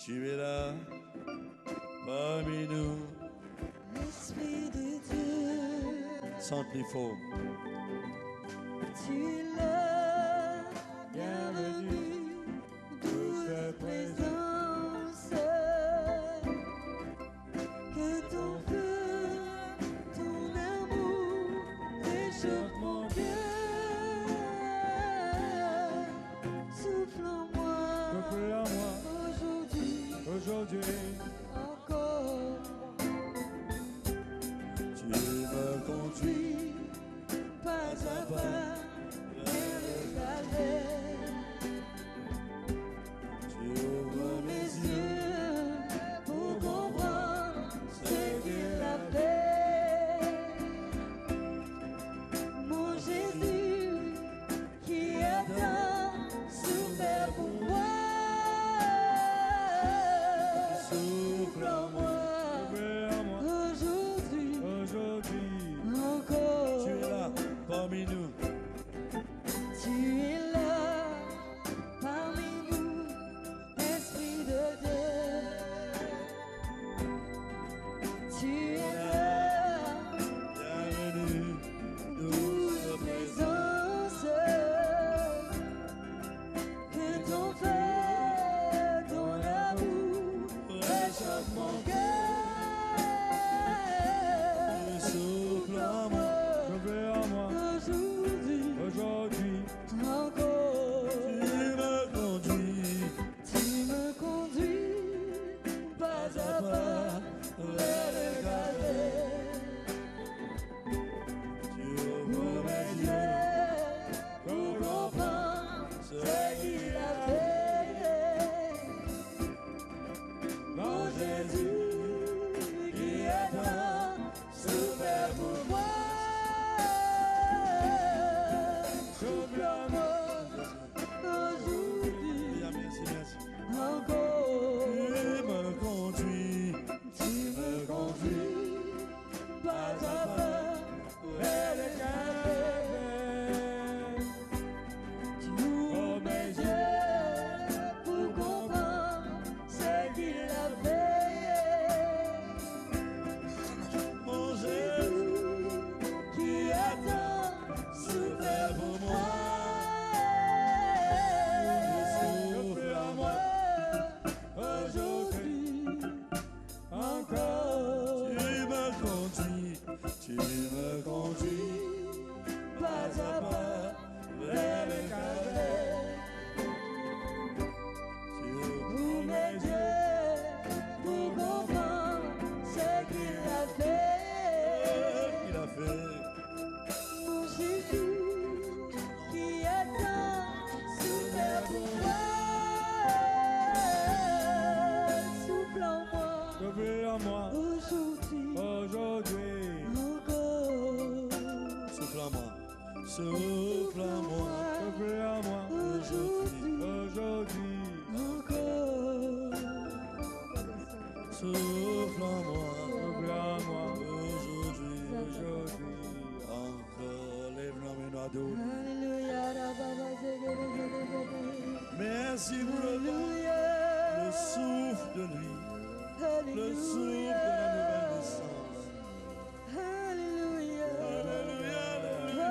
Tu es là, parmi nous. L'Esprit de Dieu, Chante-les fort. tu es là, bienvenue, douce présence. Que ton feu, ton amour réchauffe mon cœur. Souffle en moi, aujourd'hui encore. Tu me conduis Pas à pas, vers le calvaire. tu ouvres Mes mes yeux. yeux pour comprendre ce qu'il a fait. Mon Jésus qui a tant souffert pour moi. Souffle en moi aujourd'hui encore. Tu es là, parmi nous. Tu es là, parmi nous, Esprit de Dieu. Tu es là, Bienvenue, douce présence. Que ton feu, ton amour réchauffe mon cœur. souffle en moi. Aujourd'hui, encore. Tu me conduis pas à pas vers le calvaire. Tu ouvres Ouvre mes mes yeux. yeux pour comprendre ce qu'il a fait. Mon Jésus qui a tant souffert pour moi. Souffle en moi aujourd'hui Merci, merci. encore. Tu me conduis. Pas à pas vers le calvaire. Tu ouvres mes yeux pour comprendre ce qu'il a fait. Mon Jésus, Qui a tant souffert pour moi. souffle en moi. Aujourd'hui encore. Tu me conduis. Pas à pas vers le calvaire. Tu ouvres Ouvre mes yeux pour comprendre ce qu'il a fait. qu'il a fait. Mon Jésus qui a tant souffert pour moi. Souffle en moi aujourd'hui encore. Souffle en moi. Souffle en moi. Aujourd'hui encore. Souffle en moi. Aujourd'hui encore. Lève-la main à dos. Alléluia, la baba zégué. Merci pour le vent. Alléluia. Le souffle de lui. Le souffle de la nouvelle naissance. Alléluia. Alléluia, alléluia.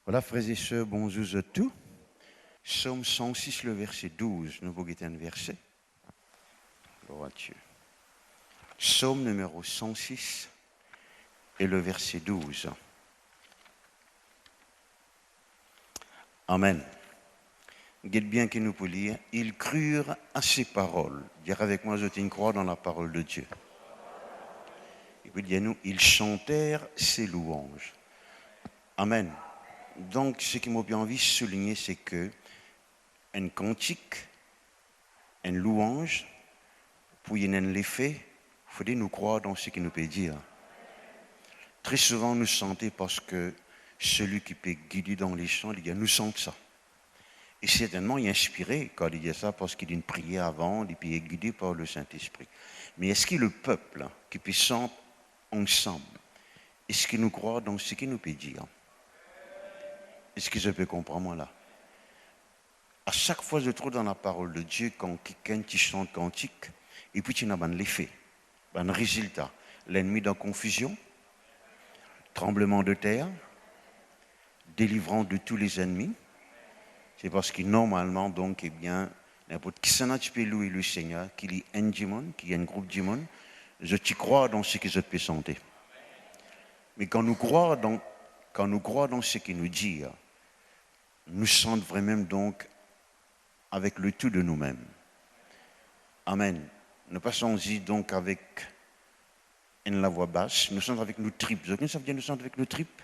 Voilà, frères et sœurs, bonjour à tous. Psaume 106, le verset 12. Nous vous guettons un verset. Gloire à Dieu. Psaume numéro 106 et le verset 12. Amen. Guette bien que nous pouvons lire. Ils crurent à ses paroles. Dire avec moi, je crois dans la parole de Dieu. Et puis, il nous, ils chantèrent ses louanges. Amen. Donc, ce qui m'a bien envie de souligner, c'est que un cantique, une louange, pour y avoir l'effet, il faut nous croire dans ce qu'il nous peut dire. Très souvent, nous sentons parce que celui qui peut guider dans les chants, il dit, nous sentons ça. Et certainement, il est inspiré quand il dit ça parce qu'il a une prière avant, et puis il est guidé par le Saint-Esprit. Mais est-ce qu'il y a le peuple qui peut chanter ensemble? Est-ce qu'il nous croit dans ce qu'il nous peut dire? Est-ce que je peux comprendre moi là? À chaque fois, je trouve dans la parole de Dieu, quand quelqu'un qui chante cantique, et puis tu n'as pas l'effet, un résultat. L'ennemi dans confusion, tremblement de terre, délivrant de tous les ennemis. C'est parce que normalement, donc, eh bien, n'importe qui s'en a tu peux louer le Seigneur, qu'il y ait un démon, qu'il y ait un groupe de démons, je t'y crois dans ce que je peux sentir. Mais quand nous croyons dans ce qu'il nous dit, nous sentons vraiment donc avec le tout de nous-mêmes. Amen. Nous passons-y donc avec une la voix basse, nous sommes avec nos tripes. Vous savez, ça veut dire nous sommes avec nos tripes.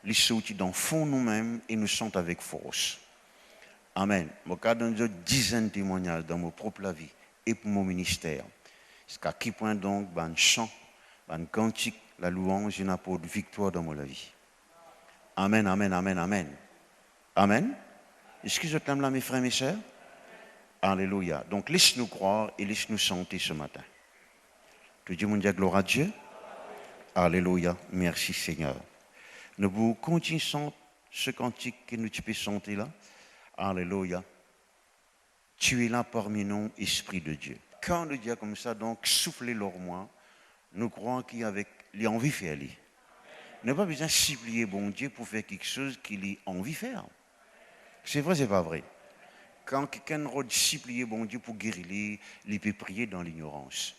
Les sautis dans le fond nous-mêmes et nous sommes avec force. Amen. Je vais donner 10 témoignages dans mon propre vie et pour mon ministère. Jusqu'à qui point donc, un chant, un cantique, la louange, une apporte de victoire dans ma vie. Amen, amen, amen, amen. Amen. Est-ce que je t'aime là, mes frères, mes sœurs? Alléluia. Donc, laisse-nous croire et laisse-nous chanter ce matin. Que Dieu nous dise gloire à Dieu. Alléluia. Merci, Seigneur. Nous vous continuons ce cantique que nous pouvons chanter là. Alléluia. Tu es là parmi nous, Esprit de Dieu. Quand nous disons comme ça, donc, soufflez leur moi, nous croyons qu'il y a envie de faire. Nous n'avons pas besoin de supplier bon Dieu pour faire quelque chose qu'il a envie de faire. C'est vrai, c'est pas vrai. Quand quelqu'un a supplié bon Dieu pour guérir, il peut prier dans l'ignorance.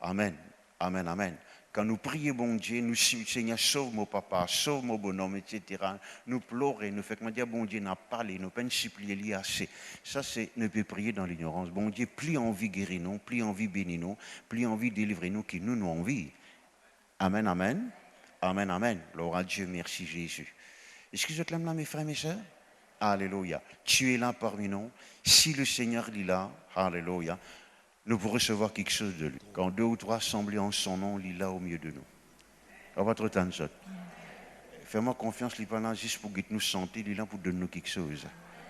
Amen, amen, amen. Quand nous prions bon Dieu, nous Seigneur, sauve mon papa, sauve mon bonhomme, etc. Nous pleurons, nous faisons dire bon Dieu n'a pas parlé, nous ne supplier lui assez. Ça, c'est ne peut prier dans l'ignorance. Bon Dieu, plus envie guérir nous, plus envie bénir nous, plus envie délivrer nous, qui nous envie. Amen, amen, amen, amen. Gloire à Dieu, merci Jésus. Est-ce que je t'aime là, mes frères, mes sœurs? Alléluia. Tu es là parmi nous. Si le Seigneur est là, alléluia, nous pourrons recevoir quelque chose de lui. Quand 2 ou 3 assemblés en son nom, il est là au milieu de nous. On va trop tendre ça. Fais-moi confiance, il n'est pas là juste pour que nous sentir, il est là pour donner nous quelque chose.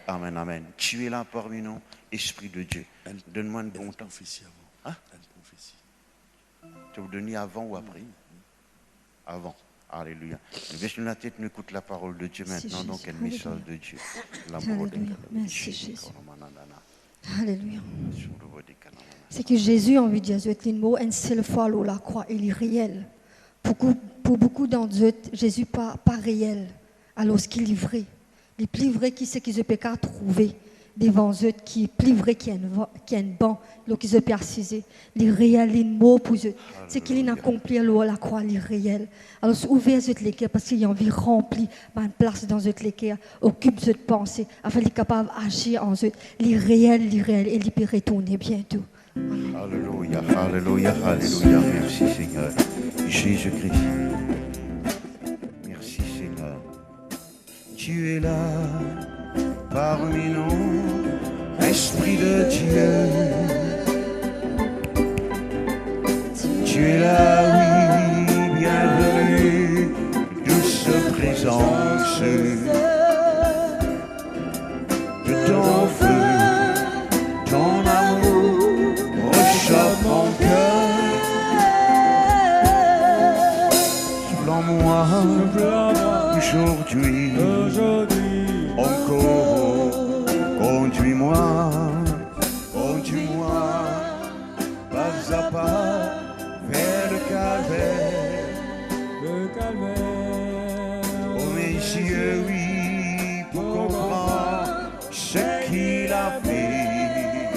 Amen, amen. Tu es là parmi nous, Esprit de Dieu. Donne-moi un bon temps. Hein? Une prophétie. Tu veux donner avant ou après? Avant. Alléluia. Nous baissons la tête, nous écoutons la parole de Dieu maintenant, donc un message de Dieu. Alléluia. Merci Jésus. Alléluia. C'est que Jésus a envie de dire, c'est le mot, un seul fois la croix, il est réel. Pour beaucoup d'entre eux, Jésus n'est pas réel, alors qu'il est vrai. Il est plus vrai que ce qu'ils peuvent trouver devant eux, qui est plus vrai qu'il y a un banc, qu'ils ont percisé. Il est réel, il est mot pour eux. C'est qu'il a accompli la croix, il est réel. Alors, ouvrez les cœurs parce qu'il y a envie de remplir une place dans les cœurs, occupe de pensée, afin d'être capable d'agir en eux. Il est réel, et il peut retourner bientôt. Alléluia, alléluia, alléluia. Merci Seigneur. Jésus-Christ. Merci Seigneur. Tu es là parmi nous, Esprit de Dieu. Tu es là, oui, bienvenue, douce présence de ton feu, ton amour réchauffe mon cœur. Souffle en moi aujourd'hui, encore, conduis-moi, pas à pas vers le calvaire. Oh mes yeux, oui, pour comprendre ce qu'il a fait.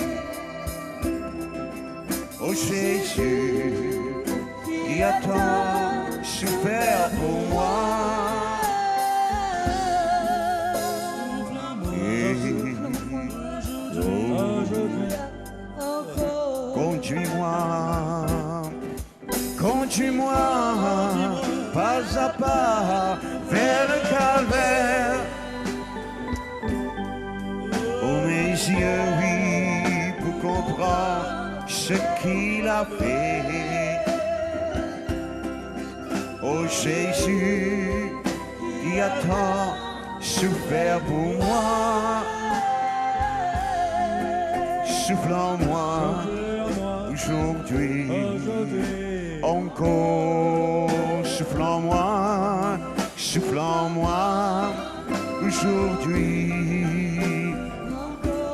Oh Jésus, qui a tant souffert pour moi. Conduis-moi, Conduis-moi pas à pas vers le calvaire. Oh mes yeux, oui, pour comprendre ce qu'il a fait. Oh Jésus, qui a tant souffert pour moi, souffle en moi aujourd'hui, encore, souffle en moi aujourd'hui,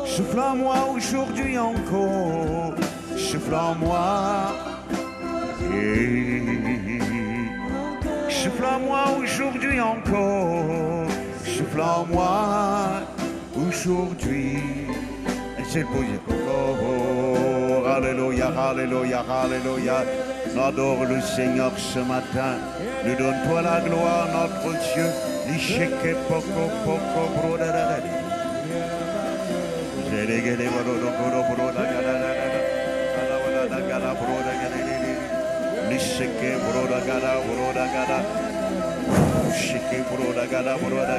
souffle en moi aujourd'hui encore, souffle en moi, souffle en moi aujourd'hui encore, souffle en moi aujourd'hui. C'est le projet. Oh, alléluia, alléluia, alléluia. Nous adorons le Seigneur ce matin. Nous donne-toi la gloire, notre Dieu. L'isheke poko poko brodada. Zélégué brodada brodada. L'isheke brodada brodada. Sheke brodada brodada.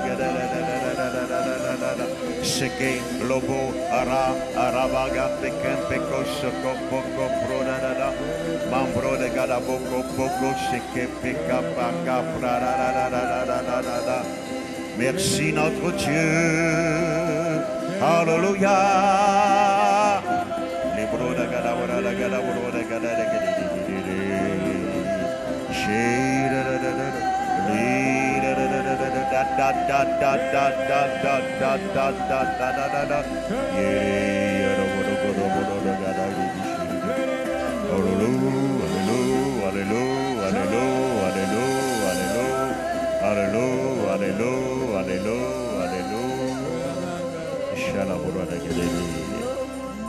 Sheke lobo ara arabaga pekem peko soko poko brodada. Mambro de gada boko poko sheke peka paka brodada. Merci notre Dieu. Alléluia. Les brodada brodada gada brodada gada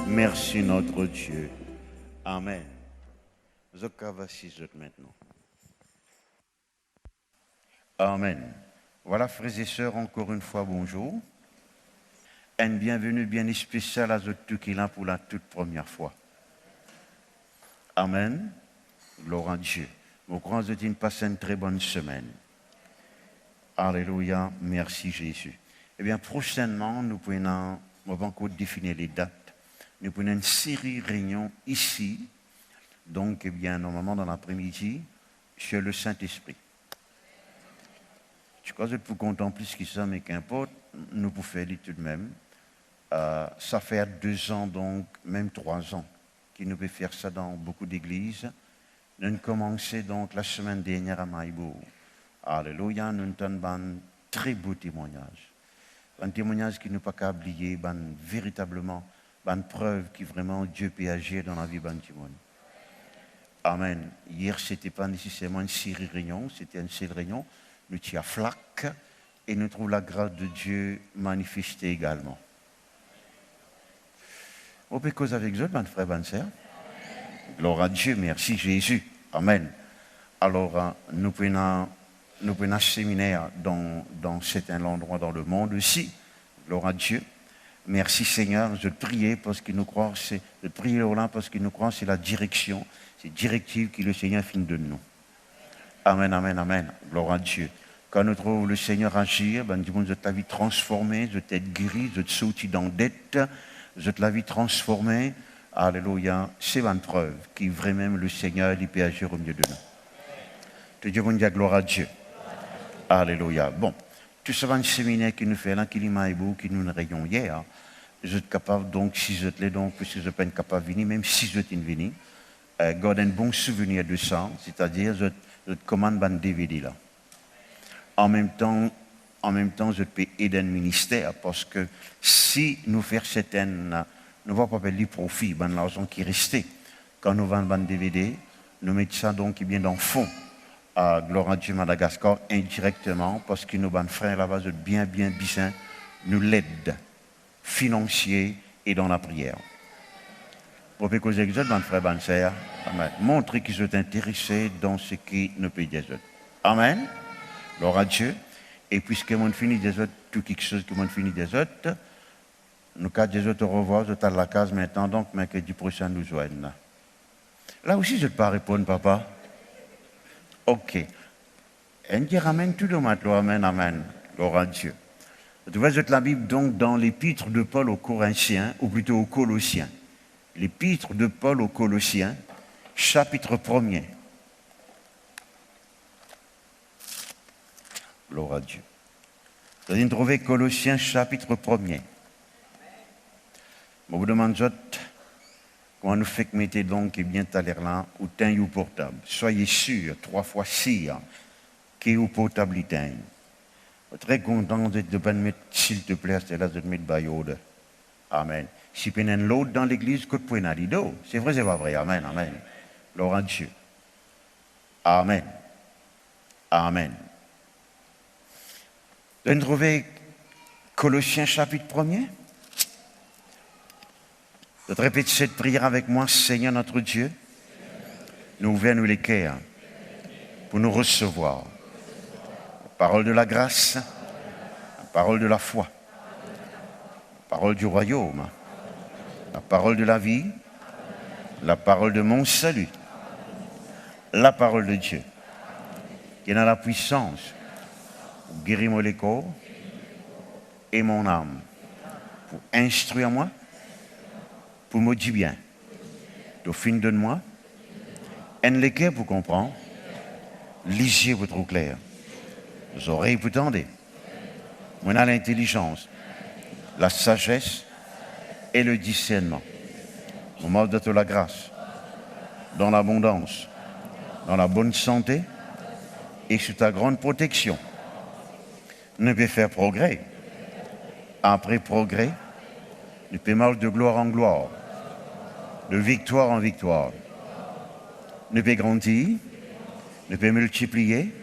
Merci notre Dieu. Amen. Zokava Sizot maintenant. Amen. Voilà, frères et sœurs, encore une fois, bonjour. Une bienvenue bien spéciale à tous qui là pour la toute première fois. Amen. Gloire à Dieu. Nous croyons que vous passez une très bonne semaine. Alléluia. Merci Jésus. Eh bien, prochainement, nous pouvons encore définir les dates. Nous prenons une série de réunions ici. Donc, eh bien, normalement, dans l'après-midi, chez le Saint-Esprit. Je crois que vous contempler ce qui ça, mais qu'importe, nous pouvons faire tout de même. Ça fait 2 ans, donc, même 3 ans, que nous pouvons faire ça dans beaucoup d'églises. Nous avons commencé donc la semaine dernière à Maïbo. Alléluia, nous avons un très beau témoignage. Un témoignage qui ne peut pas oublier, véritablement, une preuve qui vraiment Dieu peut agir dans la vie de témoignage. Amen. Hier, ce n'était pas nécessairement une série de réunions, c'était une série de réunions. Nous étions à flaque et nous trouvons la grâce de Dieu manifestée également. On peut causer avec eux, mon frère, bonne sœur. Gloire à Dieu, merci Jésus. Amen. Alors, nous prenons un séminaire dans certains endroits dans le monde aussi. Gloire à Dieu. Merci Seigneur, je te prie parce que nous croyons, parce que nous croyons c'est la direction, c'est la directive que le Seigneur finit de nous. Amen, amen, amen. Gloire à Dieu. Quand nous trouvons le Seigneur agir, je te la vie transformée, je t'aide guéri, je te sortis dans dette, je te la vie transformée. Alléluia. C'est une preuve qui vraiment le Seigneur il peut agir au milieu de nous. Te disons gloire à Dieu. Alléluia. Bon. Tout ça, un séminaire qui nous fait là, qui nous réunions hier, je suis capable, donc, si je te l'ai, donc, si je ne suis pas capable de venir, même si je suis venu, garder un bon souvenir de ça, c'est-à-dire, je te commande un DVD là. En même temps, je peux aider un ministère, parce que si nous faisons certaines, nous ne voyons pas le profit, l'argent qui est resté, quand nous vendons un DVD, nous mettons ça donc bien dans le fond. À Gloire à Dieu Madagascar indirectement parce que nos frères là-bas bien nous l'aident financier et dans la prière. Pour que vous ayez mon frère, bonne sœur, montrez qu'ils sont intéressés dans ce qui nous paye des autres. Amen. Gloire à Dieu. Et puisque mon fini des autres, tout quelque chose que mon fini des autres, nous cas des autres au revoir, je suis à la case maintenant, donc mercredi prochain nous joignent. Là aussi je ne peux pas répondre, papa. Ok. Et on dit amen tout le monde, amen, amen. Gloire à Dieu. Tu vois, la Bible donc dans l'épître de Paul aux Corinthiens, ou plutôt aux Colossiens. L'épître de Paul aux Colossiens, chapitre 1er. Gloire à Dieu. Vous allez trouver Colossiens, chapitre 1er. Je vous demande, comment nous fait que mettez donc, et bien, t'as l'air là, ou t'es ou portable. Soyez sûr, 3 fois sire, qui est ou portable, il t'es. Très content de te mettre, s'il te plaît, c'est là de te mettre baillode. Amen. Si tu as l'autre dans l'église, que tu as rideau. C'est vrai, c'est pas vrai. Amen, amen. Gloire à Dieu. Amen. Amen. Vous trouvez Colossiens chapitre 1er. Vous répétez cette prière avec moi, Seigneur notre Dieu. Nous ouvrons les cœurs pour nous recevoir. Parole de la grâce, la parole de la foi, la parole du royaume, la parole de la vie, la parole de mon salut, la parole de Dieu, qui est dans la puissance pour guérir mon corps et mon âme, pour instruire moi, pour me dire bien, au fin de moi, un les cœurs pour comprendre, lisez votre trop clair. Les oreilles pour tendre. On a l'intelligence, la sagesse et le discernement. On m'offre de la grâce, dans l'abondance, dans la bonne santé et sous ta grande protection. Ne peut faire progrès. Après progrès, ne peut marcher de gloire en gloire, de victoire en victoire. Ne peut grandir, ne peut multiplier.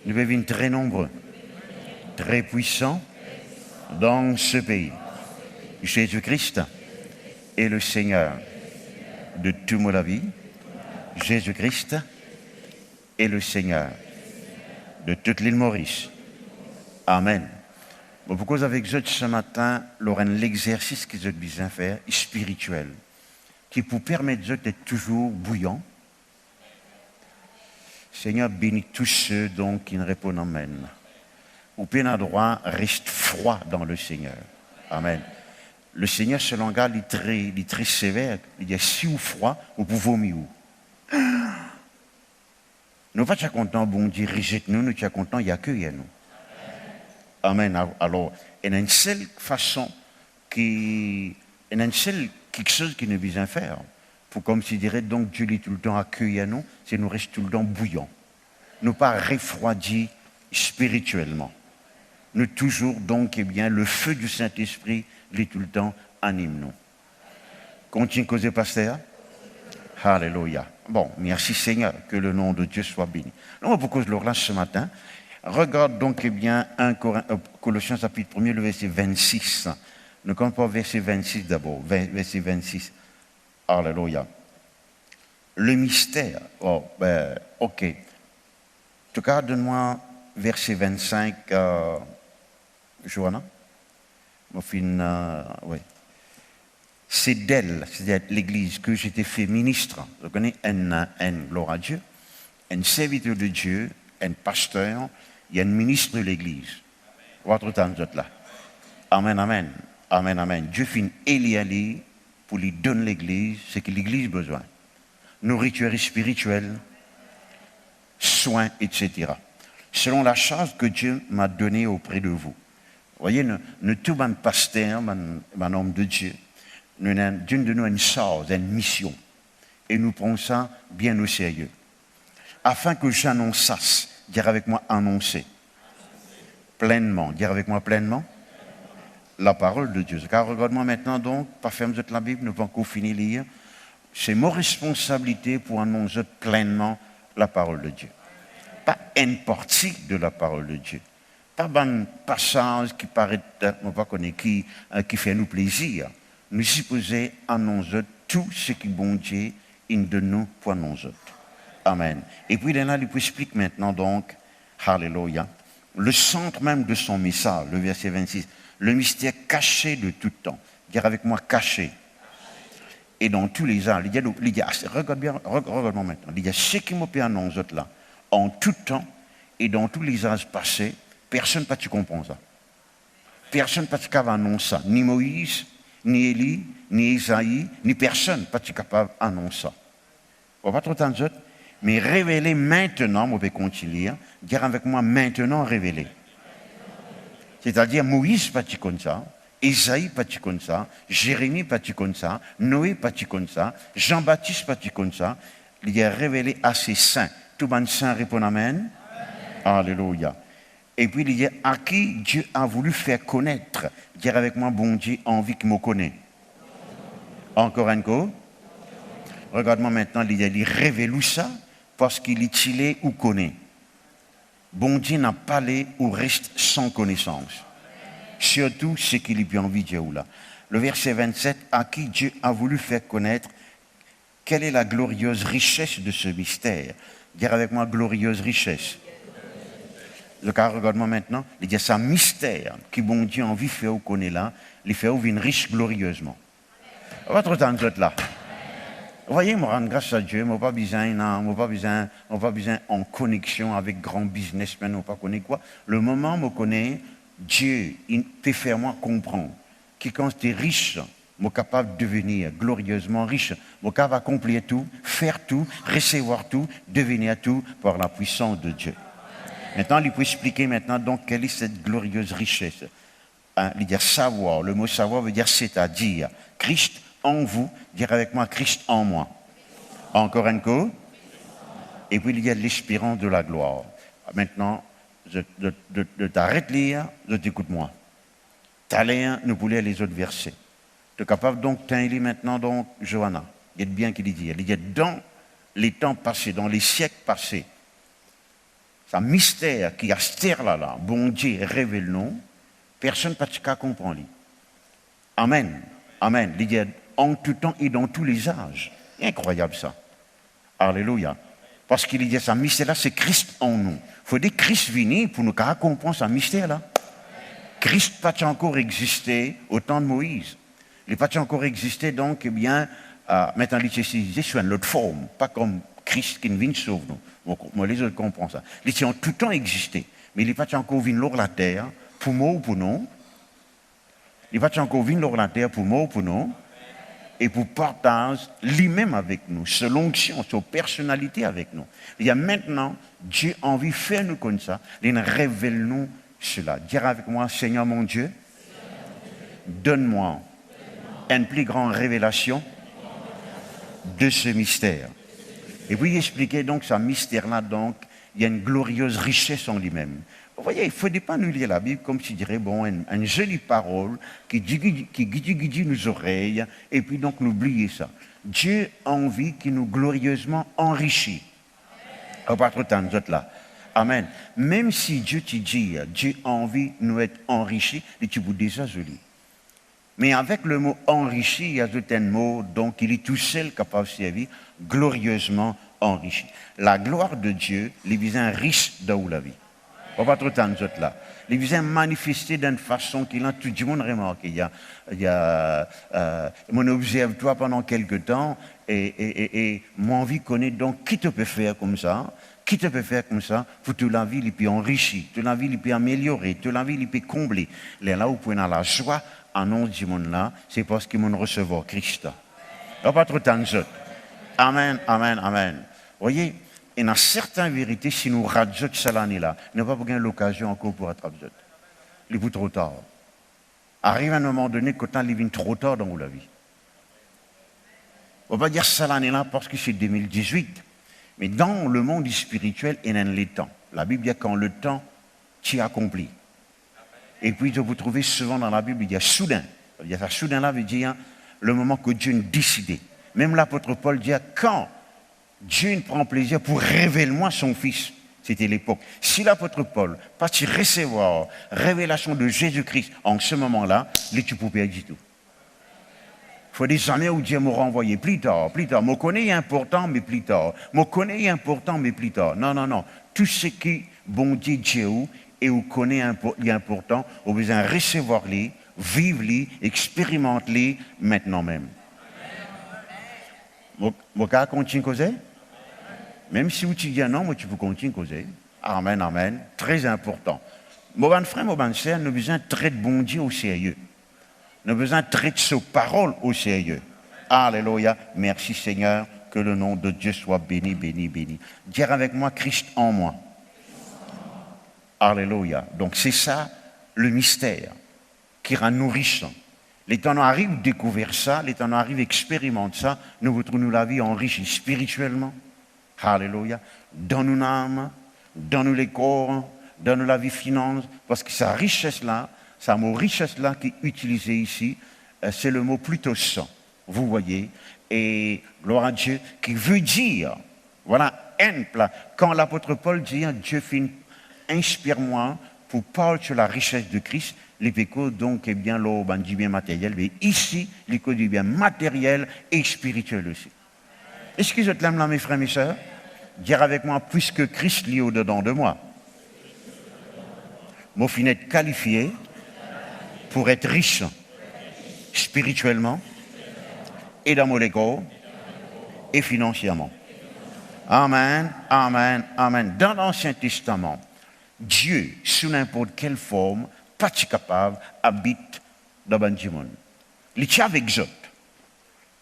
Nous devenons très nombreux, très puissants dans ce pays. Jésus-Christ est le Seigneur de toute ma vie. Jésus-Christ est le Seigneur de toute l'île Maurice. Amen. Bon, pourquoi avec vous ce matin, l'exercice que vous avez besoin de faire est spirituel, qui vous permet d'être toujours bouillant. Seigneur, bénis tous ceux donc qui ne répondent amen. Ou bien droit reste froid dans le Seigneur. Amen. Le Seigneur, ce langage, il est très sévère. Il dit si ou froid, ou pour vomir. Nous pas contents, bon Dieu, rejette-nous, nous sommes contents, il n'y a que nous. Amen. Alors, il y a une seule façon il y a une seule quelque chose qui nous besoin faire. Pour considérer donc Dieu est tout le temps accueilli à nous, c'est nous rester tout le temps bouillants. Nous pas refroidis spirituellement. Nous toujours donc, eh bien, le feu du Saint-Esprit, il est tout le temps anime nous. Continue causer, pasteur. Alléluia. Bon, merci Seigneur, que le nom de Dieu soit béni. Donc, pourquoi je le relâche ce matin? Regarde donc, eh bien, Colossiens chapitre 1er, le verset 26. Nous commençons par verset 26 d'abord, verset 26. Alléluia. Le mystère. Oh, ben, ok. En tout cas, donne-moi verset 25, Johanna. Oui. C'est d'elle, c'est-à-dire l'Église, que j'étais fait ministre. Je connais un gloire à Dieu, un serviteur de Dieu, un pasteur, il y a un ministre de l'Église. Votre temps là. Amen, amen. Amen, amen. Dieu fait Eliali pour lui donner l'Église, ce que l'Église a besoin. Nourriture spirituelle, soins, etc. Selon la charge que Dieu m'a donnée auprès de vous. Vous voyez, nous tous, un pasteur, un homme de Dieu, Dieu de nous une charge, une mission. Et nous prenons ça bien au sérieux. Afin que j'annonçasse, dire avec moi annoncer, pleinement, dire avec moi pleinement, la parole de Dieu. Car regarde-moi maintenant donc, pas ferme la Bible, nous ne pouvons qu'au finir lire. C'est ma responsabilité pour annoncer pleinement la parole de Dieu. Pas une partie de la parole de Dieu. Pas un passage qui paraît, on va connaître qui fait nous plaisir. Nous supposons annoncer tout ce qui bon Dieu de nous pour annoncer. Amen. Et puis là, il explique maintenant donc, Alléluia, le centre même de son message, le verset 26, le mystère caché de tout temps. Dire avec moi caché. Et dans tous les ans, regarde bien, regarde-moi maintenant. Il y a ce qui m'a fait annoncer là. en tout temps et dans tous les âges passés, personne n'a pu comprendre ça. Personne n'a pu annoncer ça. Ni Moïse, ni Élie, ni Isaïe, ni personne n'a pu annoncer ça. On va pas trop t'en dire, mais révéler maintenant, on peut continuer, dire avec moi maintenant révéler. C'est-à-dire Moïse pas comme ça, Isaïe pas comme ça, Jérémie pas comme ça, Noé pas comme ça, Jean-Baptiste pas comme ça. Il est révélé à ses saints. Tout le monde saint répond amen. Alléluia. Et puis il y a à qui Dieu a voulu faire connaître. Dire avec moi, bon Dieu, envie qu'il me connaisse. Encore un coup. Regarde-moi maintenant, il révèle ça parce qu'il est tilé ou connaît. Bon Dieu n'a pas les ou reste sans connaissance. Surtout ce qu'il est bien envie de dire là. Le verset 27, à qui Dieu a voulu faire connaître quelle est la glorieuse richesse de ce mystère. Dire avec moi, glorieuse richesse. Le cas, regarde-moi maintenant, il y a ça mystère qui bon Dieu a envie de faire connaître là, il fait une riche glorieusement. On va trop temps là. Vous voyez, moi rendre grâce à Dieu, moi pas besoin en connexion avec grand businessmen, on pas connaît quoi. Le moment où je connais Dieu, il peut faire moi comprendre que quand tu es riche, je suis capable de devenir glorieusement riche. Je suis capable d'accomplir tout, faire tout, recevoir tout, devenir tout par la puissance de Dieu. Maintenant, il peut expliquer maintenant donc quelle est cette glorieuse richesse. Il veut dire savoir. Le mot savoir veut dire c'est-à-dire. Christ en vous, dire avec moi Christ en moi. Encore un coup. Et puis il y a l'espérance de la gloire. Maintenant, de t'arrêter de lire, de t'écoute-moi. T'allais, nous voulons les autres versets. Tu es capable donc de lire maintenant donc Johanna. Il y a bien qu'il dit. Il y a dans les temps passés, dans les siècles passés, c'est un mystère qui a ce terre-là, bon Dieu révèle-nous, personne ne peut comprendre. Amen. Amen. Il y a en tout temps et dans tous les âges. Incroyable ça. Alléluia. Parce qu'il y a ce mystère-là, c'est Christ en nous. Il faut dire Christ venir pour nous comprendre ce mystère-là. Christ n'a pas encore existé au temps de Moïse. Il n'a pas encore existé, donc, eh bien, maintenant, il est sous une autre forme, pas comme Christ qui vient sauver nous. Moi, les autres comprennent ça. Il a en tout temps existé, mais il n'est pas encore venu sur la terre, pour moi ou pour nous. Il n'est pas encore venu sur la terre, pour moi ou pour nous. Et pour partager lui-même avec nous, selon l'onction, sa personnalité avec nous. Il y a maintenant, Dieu a envie de faire nous comme ça, il révèle-nous cela. Dire avec moi, Seigneur mon Dieu, donne-moi une plus grande révélation de ce mystère. Et puis, il expliquait donc ce mystère-là, donc, il y a une glorieuse richesse en lui-même. Vous voyez, il ne faut pas nous lire la Bible comme si dirait, bon, une jolie parole qui guide nos oreilles, et puis donc n'oubliez ça. Dieu a envie qu'il nous glorieusement enrichit. On va pas trop tant là. Amen. Même si Dieu te dit, Dieu a envie de nous être enrichis, et tu vous déjà joli. Mais avec le mot enrichi, il y a un mot, donc il est tout seul capable de servir, glorieusement enrichi. La gloire de Dieu, il vient riche dans la vie. On va pas trop tant là. Il vient manifester d'une façon qu'il a tout le monde remarqué. Mon observe toi pendant quelque temps et mon envie connaît donc qui te peut faire comme ça. Qui te peut faire comme ça pour toute la vie, il peut enrichir, toute la vie, il peut améliorer, toute la vie, il peut combler. Là où vous pouvez avoir la joie, annonce du monde là, c'est parce qu'ils vont recevoir Christ. On va pas trop tant. Amen, amen, amen. Vous voyez, il y a certaines vérités, si nous ratons cette année-là, nous n'avons pas gagné l'occasion encore pour rattraper. Il est trop tard. Arrive à un moment donné, quand il vient trop tard dans la vie. On va dire ça l'année-là parce que c'est 2018. Mais dans le monde spirituel, il y a les temps. La Bible dit quand le temps t'y accompli. Et puis, vous trouvez souvent dans la Bible, il y a soudain. Il y a ça soudain-là, veut dire le moment que Dieu a décidé. Même l'apôtre Paul dit quand Dieu prend plaisir pour révéler moi son Fils. C'était l'époque. Si l'apôtre Paul pas recevoir révélation de Jésus-Christ en ce moment-là, les tu peux pas du tout. Il faut des années où Dieu m'a renvoyé plus tard. Je connais important, mais plus tard. Je connais important, mais plus tard. Non. Tout ce qui, bon Dieu, et vous connaissez important, vous besoin recevoir-les, vivre-les, expérimenter-les maintenant même. Vous pouvez continuer à causer? Même si vous dis non, moi, tu peux continuer à causer. Amen, amen. Très important. Mon bon frère, mon bon sœur, nous avons besoin de traiter bon Dieu au sérieux. Nous avons besoin de traiter sa parole au sérieux. Alléluia. Merci Seigneur. Que le nom de Dieu soit béni, béni, béni. Dire avec moi, Christ en moi. Alléluia. Donc c'est ça le mystère qui rend nourrissant. Les temps arrivent découvrir ça, les temps arrivent expérimenter ça, nous retrouvons la vie enrichie spirituellement. Alléluia. Donne-nous l'âme, donne-nous les corps, donne-nous la vie finance, parce que sa richesse-là, sa mot richesse-là qui est utilisé ici, c'est le mot plutôt sang. Vous voyez, et gloire à Dieu, qui veut dire, voilà, un plat. Quand l'apôtre Paul dit, Dieu inspire-moi pour parler sur la richesse de Christ, les péchés, donc, eh bien, l'eau, du bien matériel, mais ici, les péchés du bien matériel et spirituel aussi. Est-ce que je t'aime là, mes frères, mes sœurs? Dire avec moi, puisque Christ lit au-dedans de moi. Mon fin être qualifié pour être riche spirituellement et dans mon égo et financièrement. Amen, amen, amen. Dans l'Ancien Testament, Dieu, sous n'importe quelle forme, pas capable, habite dans le monde. Il était avec eux.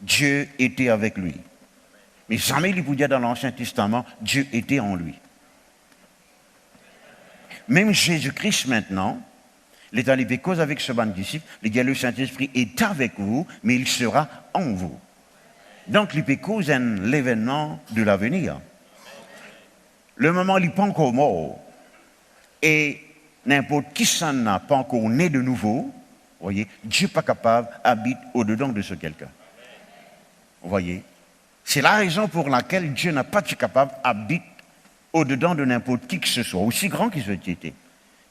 Dieu était avec lui. Mais jamais il pouvait dire dans l'Ancien Testament, Dieu était en lui. Même Jésus-Christ maintenant, il est allé cause avec ce bon disciple, il dit le Saint-Esprit est avec vous, mais il sera en vous. Donc il peut causer l'événement de l'avenir. Le moment où il n'est pas encore mort, et n'importe qui s'en n'a pas encore né de nouveau, vous voyez, Dieu n'est pas capable, habite au-dedans de ce quelqu'un. Vous voyez, c'est la raison pour laquelle Dieu n'a pas été capable, habite au-dedans de n'importe qui que ce soit, aussi grand qu'il soit été.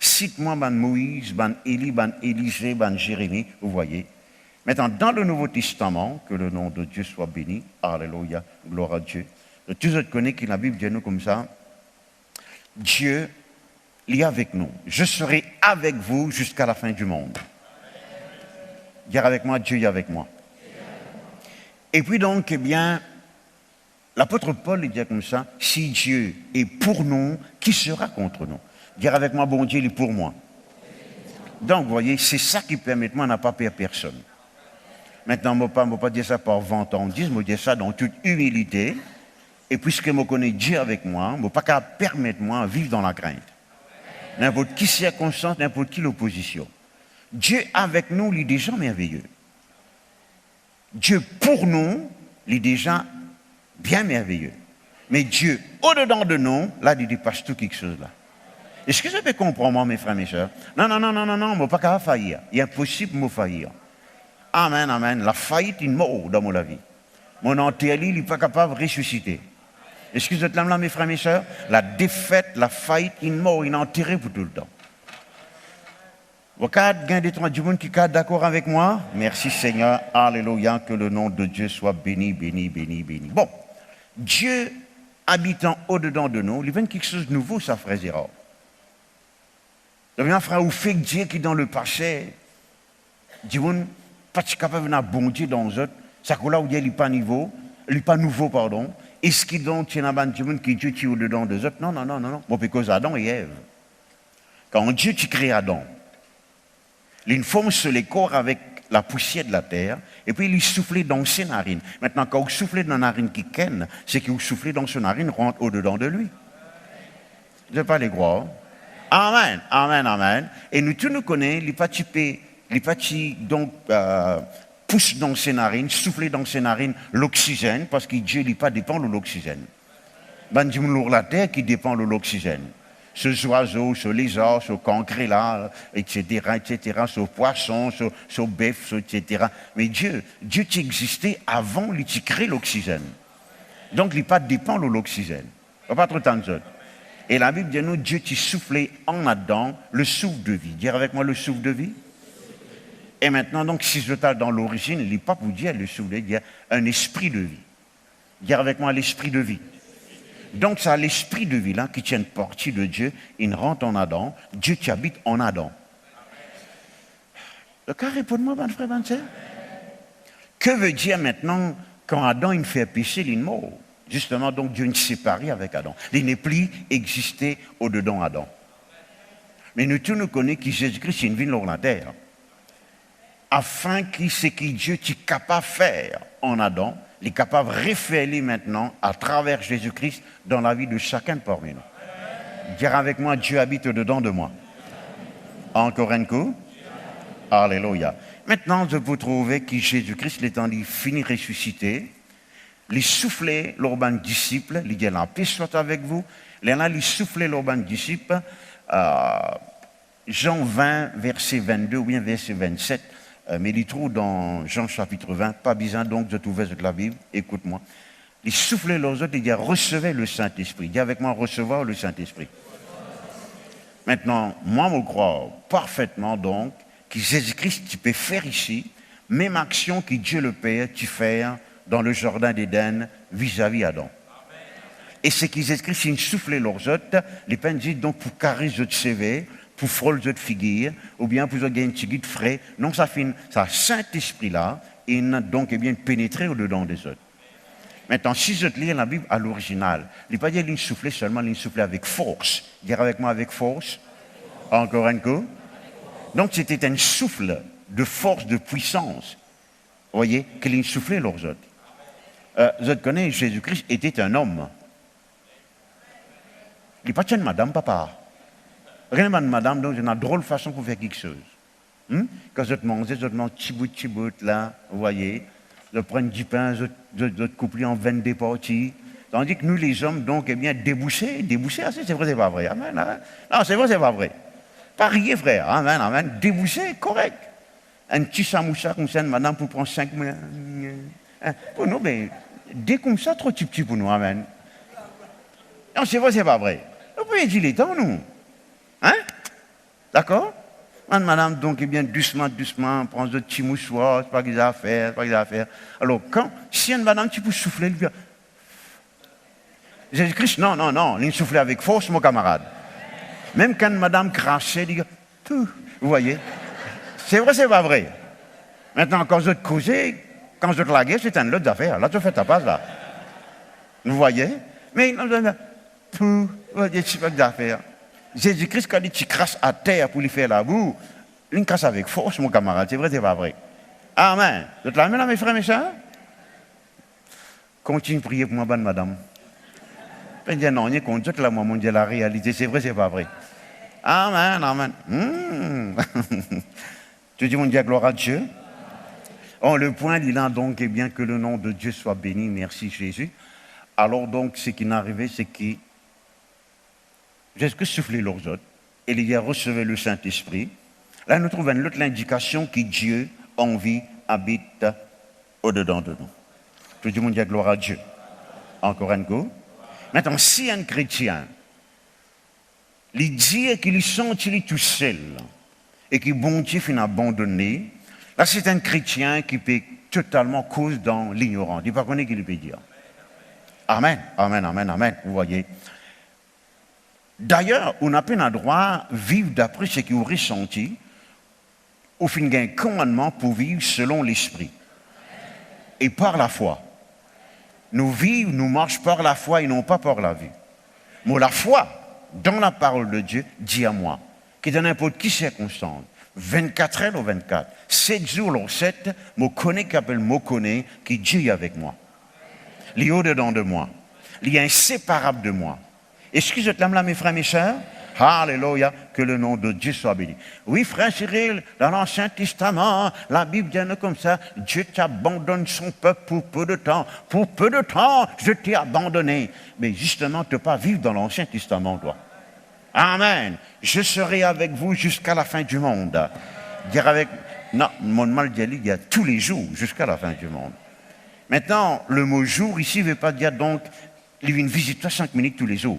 Cite-moi ban Moïse, ban Élie, ban Élisée, ban Jérémie, vous voyez. Maintenant, dans le Nouveau Testament, que le nom de Dieu soit béni, alléluia, gloire à Dieu. Tous autres connaissent que la Bible dit nous comme ça, Dieu est avec nous. Je serai avec vous jusqu'à la fin du monde. Dire avec moi, Dieu est avec moi. Et puis donc, eh bien, l'apôtre Paul dit comme ça, si Dieu est pour nous, qui sera contre nous? Dire avec moi, bon Dieu, il est pour moi. Donc, vous voyez, c'est ça qui permet, moi, n'a pas peur personne. Maintenant, je ne vais pas dire ça par vantardisme, je vais dire ça dans toute humilité. Et puisque je connais Dieu avec moi, je ne vais pas permettre moi de vivre dans la crainte. N'importe qui circonstance, n'importe qui l'opposition. Dieu avec nous, il est déjà merveilleux. Dieu pour nous, il est déjà bien merveilleux. Mais Dieu au-dedans de nous, là, il dépasse tout quelque chose là. Est-ce que je peux comprendre, moi, mes frères, mes soeurs? Non, je ne vais pas capable de faillir. Il est impossible de me faillir. Amen, amen. La faillite est mort dans ma vie. Mon enterré, il n'est pas capable de ressusciter. Est-ce que vous êtes là, mes frères, mes soeurs? La défaite, la faillite, il est mort, il est enterré pour tout le temps. Vous avez des trois du monde qui sont d'accord avec moi? Merci Seigneur, alléluia, que le nom de Dieu soit béni, béni, béni, béni. Bon, Dieu habitant au-dedans de nous, il y a quelque chose de nouveau, ça, frère Zéra. Il y a un frère ou fait Dieu qui dans le passé, dit pas capable de bon Dieu dans les autres, ça que là où il n'est pas nouveau, pardon. Est-ce qu'il donc tient un Dieu qui Dieu qui est au-dedans des autres? Non. Bon, parce que Adam et Ève. Quand Dieu tu crée Adam, il forme sur les corps avec la poussière de la terre, et puis il souffle dans ses narines. Maintenant, quand vous soufflez dans la narine qui ken, c'est que vous soufflez dans ses narines rentre au-dedans de lui. Je ne vais pas les croire. Amen, amen, amen. Et nous tous nous connaissons, les petits donc poussent dans ses narines, soufflent dans ses narines l'oxygène, parce que Dieu n'est pas dépend de l'oxygène. Ben, Dieu nous la terre qui dépend de l'oxygène. Ce oiseau, ce lézard, ce cancre là, etc., ce poisson, ce bœuf, etc. Mais Dieu existait avant qu'il crée l'oxygène. Donc, il n'est pas dépend de l'oxygène. Il ne va pas trop tendre. Et la Bible dit nous, Dieu t'a soufflé en Adam le souffle de vie. Dire avec moi le souffle de vie. Et maintenant, donc, si je t'ai dans l'origine, il n'est pas pour dire le souffle de vie, il y a un esprit de vie. Dire avec moi l'esprit de vie. Donc, c'est l'esprit de vie là qui tient partie de Dieu, il rentre en Adam, Dieu qui habite en Adam. Le cas répond-moi, bon frère, bon sœur. Que veut dire maintenant quand Adam il fait pécher, il est mort? Justement, donc, Dieu nous séparé avec Adam. Il n'est plus existé au-dedans Adam. Mais nous tous nous connaissons que Jésus-Christ est une vie sur la terre. Afin que ce que Dieu est capable de faire en Adam, il est capable de refaire maintenant à travers Jésus-Christ dans la vie de chacun de parmi nous. Dire avec moi, Dieu habite au-dedans de moi. Encore un coup. Alléluia. Maintenant, je vous trouver que Jésus-Christ, l'étant dit, fini ressuscité, il soufflait l'urbain disciple, il dit la paix soit avec vous. Il soufflait l'urbain disciple, Jean 20, verset 22 ou bien verset 27, mais il trouve dans Jean chapitre 20, pas besoin donc de trouver de la Bible, écoute-moi. Il soufflait leurs autres, il dit recevez le Saint-Esprit. Dis avec moi recevoir le Saint-Esprit. Maintenant, moi, je crois parfaitement donc que Jésus-Christ, tu peux faire ici, même action que Dieu le Père, tu fais dans le jardin d'Éden vis-à-vis d'Adam. Et c'est que Jésus-Christ, il soufflait leurs autres, les peines disent donc pour carrer votre CV, pour frôler votre figure, ou bien pour gagner une petite frais. Non, ça fait ça Saint-Esprit-là, et donc bien pénétré au-dedans des autres. Maintenant, si je lis la Bible à l'original, il n'est pas dit qu'il soufflait seulement, il soufflait avec force. Dire avec moi avec force. Encore un coup. Donc c'était un souffle de force, de puissance. Vous voyez, qu'il soufflait leurs autres. Je connais, Jésus-Christ était un homme. Il n'est pas de madame, papa. Rien de madame, donc c'est une drôle façon pour faire quelque chose. Quand je te mange petit bout, là, vous voyez. Je prends du pain, je coupe en 22 parties. Tandis que nous, les hommes, donc, eh bien, débouchés, c'est vrai, c'est pas vrai. Amen, amen. Non, c'est vrai, c'est pas vrai. Pas rien, frère. Amen, amen. Débouché, correct. Un petit samoussa comme ça, madame, pour prendre 5 minutes. Pour nous, mais, dès comme ça, trop petit pour nous, amen. Non, c'est vrai, c'est pas vrai. Vous pouvez dire les temps, nous. Hein? D'accord? Madame, donc, eh bien, doucement, prends de petits mouchoirs, c'est pas qu'ils ont à faire, Alors, si une madame, tu peux souffler, elle dit, Jésus-Christ, non, il soufflait avec force, mon camarade. Même quand madame crachait, il dit, vous voyez? C'est vrai, c'est pas vrai. Maintenant, quand je te causais, quand je te laguais, c'est une autre affaire. Là, tu fais ta passe, là. Vous voyez? Mais, vous voyez, c'est pas d'affaire. Jésus-Christ, quand il crasse à terre pour lui faire la boue, il crasse avec force, mon camarade. C'est vrai, c'est pas vrai. Amen. Vous êtes là, mes frères, mes sœurs? Continue de prier pour moi, bonne madame. Je dis non, il compte toute la maman de la réalité. C'est vrai, c'est pas vrai. Amen, amen. Tu dis, mon Dieu, gloire à Dieu. Oh, le point, il a donc, eh bien, que le nom de Dieu soit béni. Merci, Jésus. Alors, donc, ce qui est arrivé, c'est que Jésus soufflait leurs autres, et il a reçu le Saint-Esprit. Là, nous trouvons une autre indication que Dieu, en vie, habite au-dedans de nous. Tout le monde dit gloire à Dieu. Encore un coup. Maintenant, si un chrétien, il dit qu'il sent tout seul, et que bon Dieu finit abandonné, là, c'est un chrétien qui peut totalement cause dans l'ignorance. Il ne peut pas connaître qu'il peut dire. Amen, amen, amen, amen. Vous voyez. D'ailleurs, on n'a pas le droit de vivre d'après ce qu'on ressenti, au fin d'un commandement pour vivre selon l'esprit et par la foi. Nous vivons, nous marchons par la foi et non pas par la vue. Mais la foi, dans la parole de Dieu, dit à moi, que dans n'importe quelle circonstance, 24 heures ou 24, 7 jours ou 7, je connais qu'appelle me connaît que Dieu est avec moi. Il est au-dedans de moi. Il est inséparable de moi. Est-ce que je t'aime là, mes frères, mes sœurs? Alléluia, que le nom de Dieu soit béni. Oui, frère Cyril, dans l'Ancien Testament, la Bible dit comme ça, Dieu t'abandonne son peuple pour peu de temps. Pour peu de temps, je t'ai abandonné. Mais justement, tu ne peux pas vivre dans l'Ancien Testament, toi. Amen. Je serai avec vous jusqu'à la fin du monde. Dire avec... Non, mon mal dit, il y a tous les jours jusqu'à la fin du monde. Maintenant, le mot jour ici ne veut pas dire donc, il vient visiter 5 minutes tous les jours.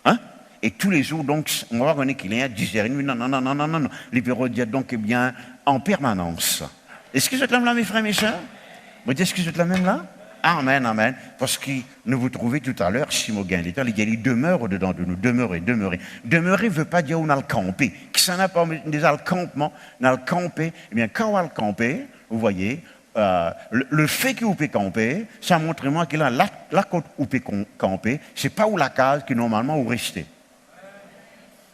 Hein? Et tous les jours, donc, on va voir qu'il est à 10h30. Non. Les bureaux disent donc, eh bien, en permanence. Est-ce que vous êtes là, mes frères, mes sœurs? Vous dites, est-ce que vous êtes là même là? Amen, amen. Parce que nous vous trouvez tout à l'heure, si vous gagnez l'état, il demeure au-dedans de nous. Demeurer. Demeurer ne veut pas dire on a le campé. Que ça n'a pas des campements, on a le campé. Eh bien, quand on a le campé, vous voyez, le fait que vous pouvez camper, ça montre moi que là, la côte où vous pouvez camper, ce n'est pas où la case qui normalement vous restez.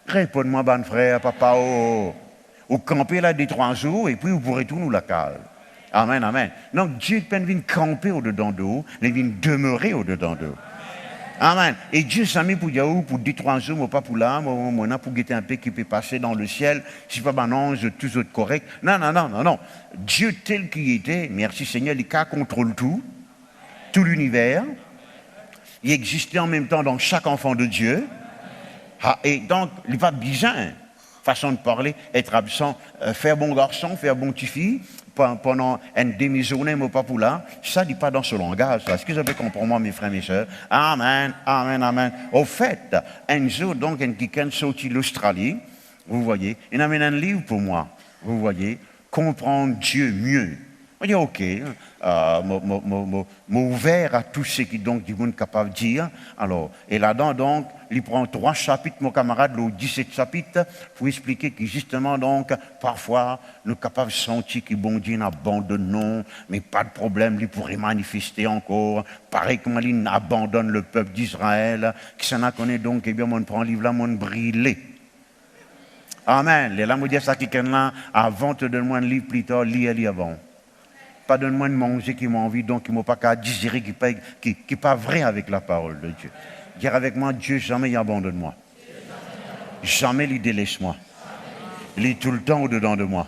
Réponds-moi, bon frère, papa, vous campez là 2-3 jours et puis vous pourrez retourner la case. Amen, amen. Donc Dieu peut venir camper au-dedans de vous, il vient demeurer au-dedans de vous. Amen. Et Dieu s'est mis pour dire, pour 2-3 jours, moi pas pour là, moi pour guetter un peu qui peut passer dans le ciel, si pas un ange, tout autre correct. Non, non, non, non, non. Dieu tel qu'il était, merci Seigneur, il contrôle tout l'univers. Il existait en même temps dans chaque enfant de Dieu. Et donc, il n'est pas bizarre, façon de parler, être absent, faire bon garçon, faire bon petite fille, pendant une demi-journée, mais pas pour là, ça n'est pas dans ce langage. Est-ce que vous avez compris, moi, mes frères et mes sœurs? Amen, amen, amen. Au fait, un jour, donc, un week-end sorti l'Australie, vous voyez, il amène un livre pour moi, vous voyez, comprendre Dieu mieux. On dit, ok, ouvert à tout ce qui donc du monde capable de dire. Alors, et là-dedans, donc, il prend 3 chapitres, mon camarade, le 17 chapitres, pour expliquer que justement, donc, parfois, nous sommes capables de sentir que bon Dieu n'abandonne, mais pas de problème, il pourrait manifester encore. Pareil comme il abandonne le peuple d'Israël, qui s'en a connu donc, eh bien, on prend le livre là, on brûle. Amen. Les lames disent ça qui est là, avant, te donne-moi un livre plus tard, lis avant. Pas donne-moi de manger qui m'a envie, donc qui ne m'a pas qu'à digérer, qui n'est pas vrai avec la parole de Dieu. Dire avec moi, Dieu, jamais il abandonne moi. Jamais il délaisse moi. Il est tout le temps au-dedans de moi.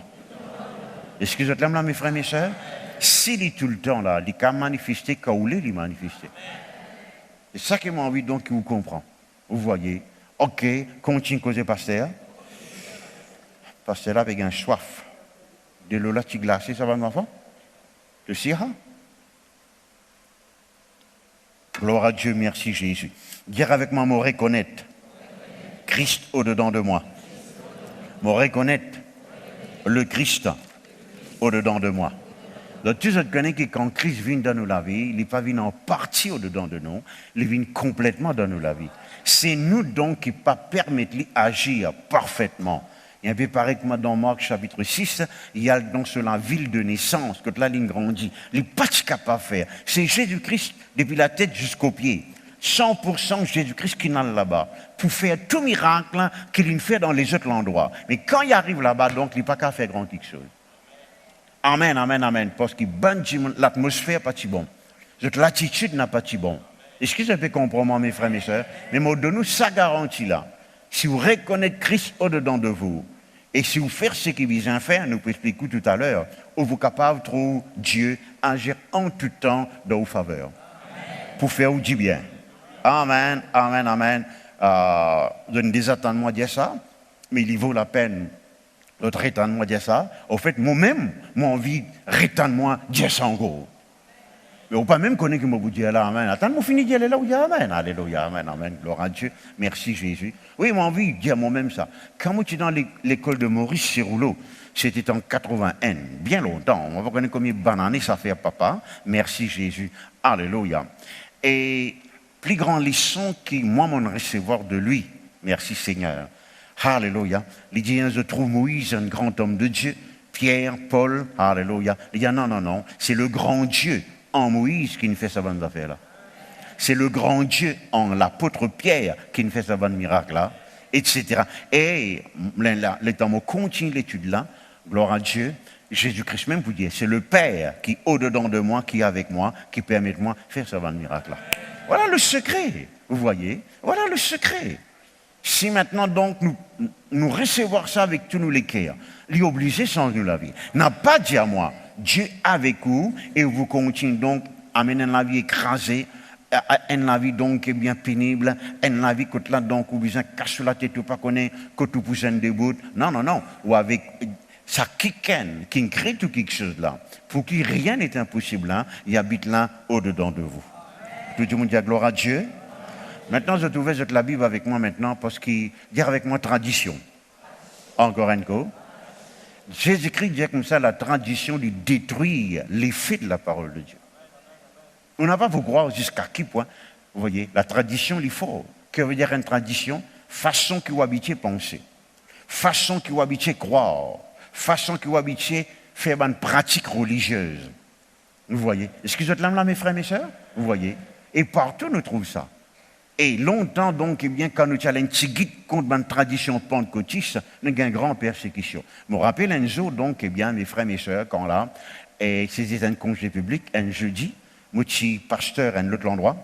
Est-ce que vous êtes là, mes frères, mes sœurs? S'il est tout le temps là, il peut manifester quand il est manifester. C'est ça qui m'a envie, donc, qui vous comprend. Vous voyez, ok, continue à causer pasteur. Pasteur là avec un soif. De l'eau là, tu glacé, ça va, mon enfant? Le sira. Gloire à Dieu, merci Jésus. Dire avec moi, me reconnaître Christ au-dedans de moi. Me reconnaître le Christ au-dedans de moi. Donc, tu sais que quand Christ vient dans nous la vie, il n'est pas venu en partie au-dedans de nous, il vient complètement dans nous la vie. C'est nous donc qui pas permettre d'agir parfaitement. Il y a un peu pareil que moi dans Marc chapitre 6, il y a donc sur la ville de naissance, que la ligne grandit. Il n'est pas capable de faire. C'est Jésus-Christ depuis la tête jusqu'aux pieds. 100% Jésus-Christ qui n'a là-bas. Pour faire tout miracle qu'il fait dans les autres endroits. Mais quand il arrive là-bas, donc, il n'est pas qu'à faire grand quelque chose. Amen, amen, amen. Parce que l'atmosphère n'est pas si bon. L'attitude n'a pas si bon. Est-ce que ça peut comprendre, mes frères, mes sœurs? Mais moi, de nous, ça garantit là. Si vous reconnaissez Christ au-dedans de vous, et si vous faites ce qu'il vient faire, nous pouvons expliquer tout à l'heure, où vous êtes capable de trouver Dieu agir en tout temps dans vos faveurs. Pour faire du bien. Amen, amen, amen. Je ne désattends moi dire ça, mais il vaut la peine de rétendre moi dire ça. Au fait, moi-même, moi envie de rétendre moi dire ça en gros. Mais on ne peut pas même connaître que moi vous dire là, amen. Attends, moi finis de dire là où il y a amen. Alléluia, amen, amen. Gloire à Dieu. Merci Jésus. Oui, moi envie de dire moi-même ça. Quand moi, tu es dans l'école de Maurice Cirouleau, c'était en 81, bien longtemps. On va connaître combien de bananes ça fait à papa. Merci Jésus. Alléluia. Et plus grande leçon qui, moi, m'en recevoir de lui. Merci Seigneur. Alléluia. Il dit, je trouve Moïse un grand homme de Dieu. Pierre, Paul, alléluia. Il dit, non, non, non. C'est le grand Dieu en Moïse qui nous fait sa bonne affaire là. C'est le grand Dieu en l'apôtre Pierre qui nous fait sa bonne miracle là, etc. Et le temps où continue l'étude là, gloire à Dieu, Jésus-Christ même vous dit, c'est le Père qui est au-dedans de moi, qui est avec moi, qui permet de moi de faire sa bonne miracle là. Voilà le secret, vous voyez, voilà le secret. Si maintenant donc nous recevons ça avec tous nous les cœurs, lui obliger sans nous la vie, n'a pas dit à moi, Dieu avec vous et vous continuez donc à mener la vie écrasée, une vie donc bien pénible, une vie que là donc vous besoin cacher la tête ou pas connaître que tout pousse un debout. Non, non, non. Ou avec ça qui crée tout quelque chose là. Pour qui rien n'est impossible là, il habite là au-dedans de vous. Tout le monde dit gloire à Dieu. Maintenant, je trouvais la Bible avec moi maintenant parce qu'il dit avec moi tradition. Encore un coup. Jésus-Christ dit comme ça la tradition de détruire l'effet de la parole de Dieu. On n'a pas vous croire jusqu'à qui point. Vous voyez, la tradition, il faut. Que veut dire une tradition? Façon qui vous habitiez penser. Façon qui vous habitiez croire. Façon qui vous habitiez faire une pratique religieuse. Vous voyez. Est-ce que vous êtes là, mes frères, mes sœurs? Vous voyez. Et partout, nous trouvons ça. Et longtemps, donc, eh bien, quand nous avons un petit guide contre une tradition pentecôtiste, nous avons une grande persécution. Je me rappelle un jour, donc, eh bien, mes frères, mes sœurs, quand là, et c'était un congé public, un jeudi, moi, je suis pasteur à un autre endroit,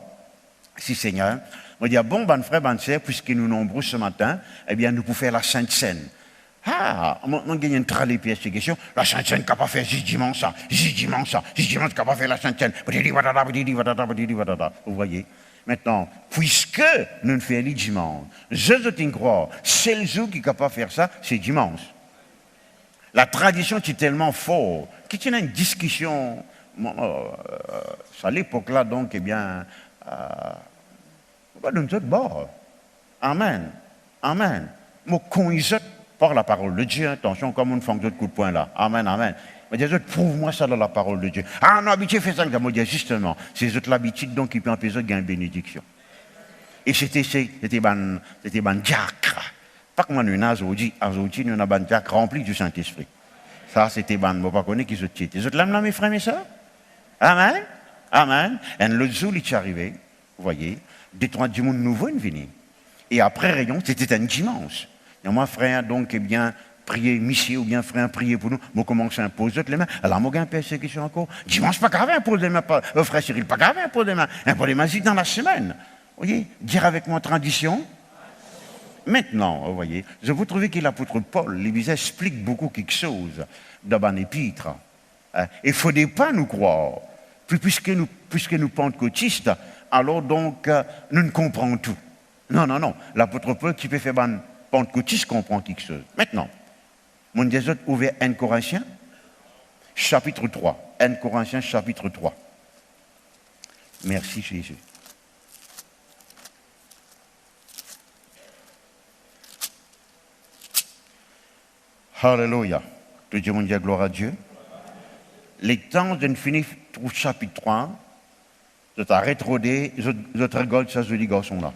si Seigneur, je dis, bon, ben frère, ben sœur, puisque nous nombreux ce matin, eh bien, nous pouvons faire la Sainte Seine. Ah, on gagne une tralée persécution. La Sainte Seine, n'a pas fait dimanche ça, dimanche, n'a pas fait la Sainte Seine. Vous voyez? Maintenant, puisque nous ne faisons pas dimanche, je te crois, c'est le jour qui est capable de faire ça, c'est dimanche. La tradition est tellement forte qu'il y a une discussion. À l'époque là, donc, eh bien, on va donner tout bord. Amen. Amen. Moi, quand ils par la parole de Dieu, attention, comme on fait d'autres coups de poing là. Amen, amen. Mais Dieu, prouve-moi ça dans la parole de Dieu. Ah, non, habitué fait ça, moi, justement, c'est l'habitude donc qui peut empêcher de gagner une bénédiction. Et c'était ban diacre. Pas comme on a aujourd'hui, nous avons un diacre rempli du Saint-Esprit. Ça, c'était ban, moi, pas connaître qui se tient. Vous êtes là, mes frères, mes sœurs? Amen, amen. Et l'autre jour, il est arrivé, vous voyez, des trois du monde nouveau, une venue. Et après, rayon, c'était un dimanche. Et moi, frère, donc, eh bien, prier, monsieur, ou bien frère, prier pour nous. Moi, commence à imposer les mains. Alors, moi, j'ai une persécution encore. Dimanche, pas grave, imposer les mains. Frère Cyril, pas grave, imposer les mains. Imposer les mains, c'est dans la semaine. Vous voyez, dire avec moi tradition. Maintenant, vous voyez, je vous trouvez que l'apôtre Paul, l'Église explique beaucoup quelque chose dans un épître. Il ne faudrait pas nous croire. Puisque nous pentecôtistes, alors donc, nous ne comprenons tout. Non, non, non. L'apôtre Paul, qui peut faire un pentecôtiste, comprend quelque chose. Maintenant, mon Dieu, ouvert 1 Corinthiens, chapitre 3. 1 Corinthiens, chapitre 3. Merci Jésus. Alléluia. Tout le monde dit gloire à Dieu. Les temps de finir au chapitre 3, je t'arrête rodé, je te regarde ça, je dis garçon là.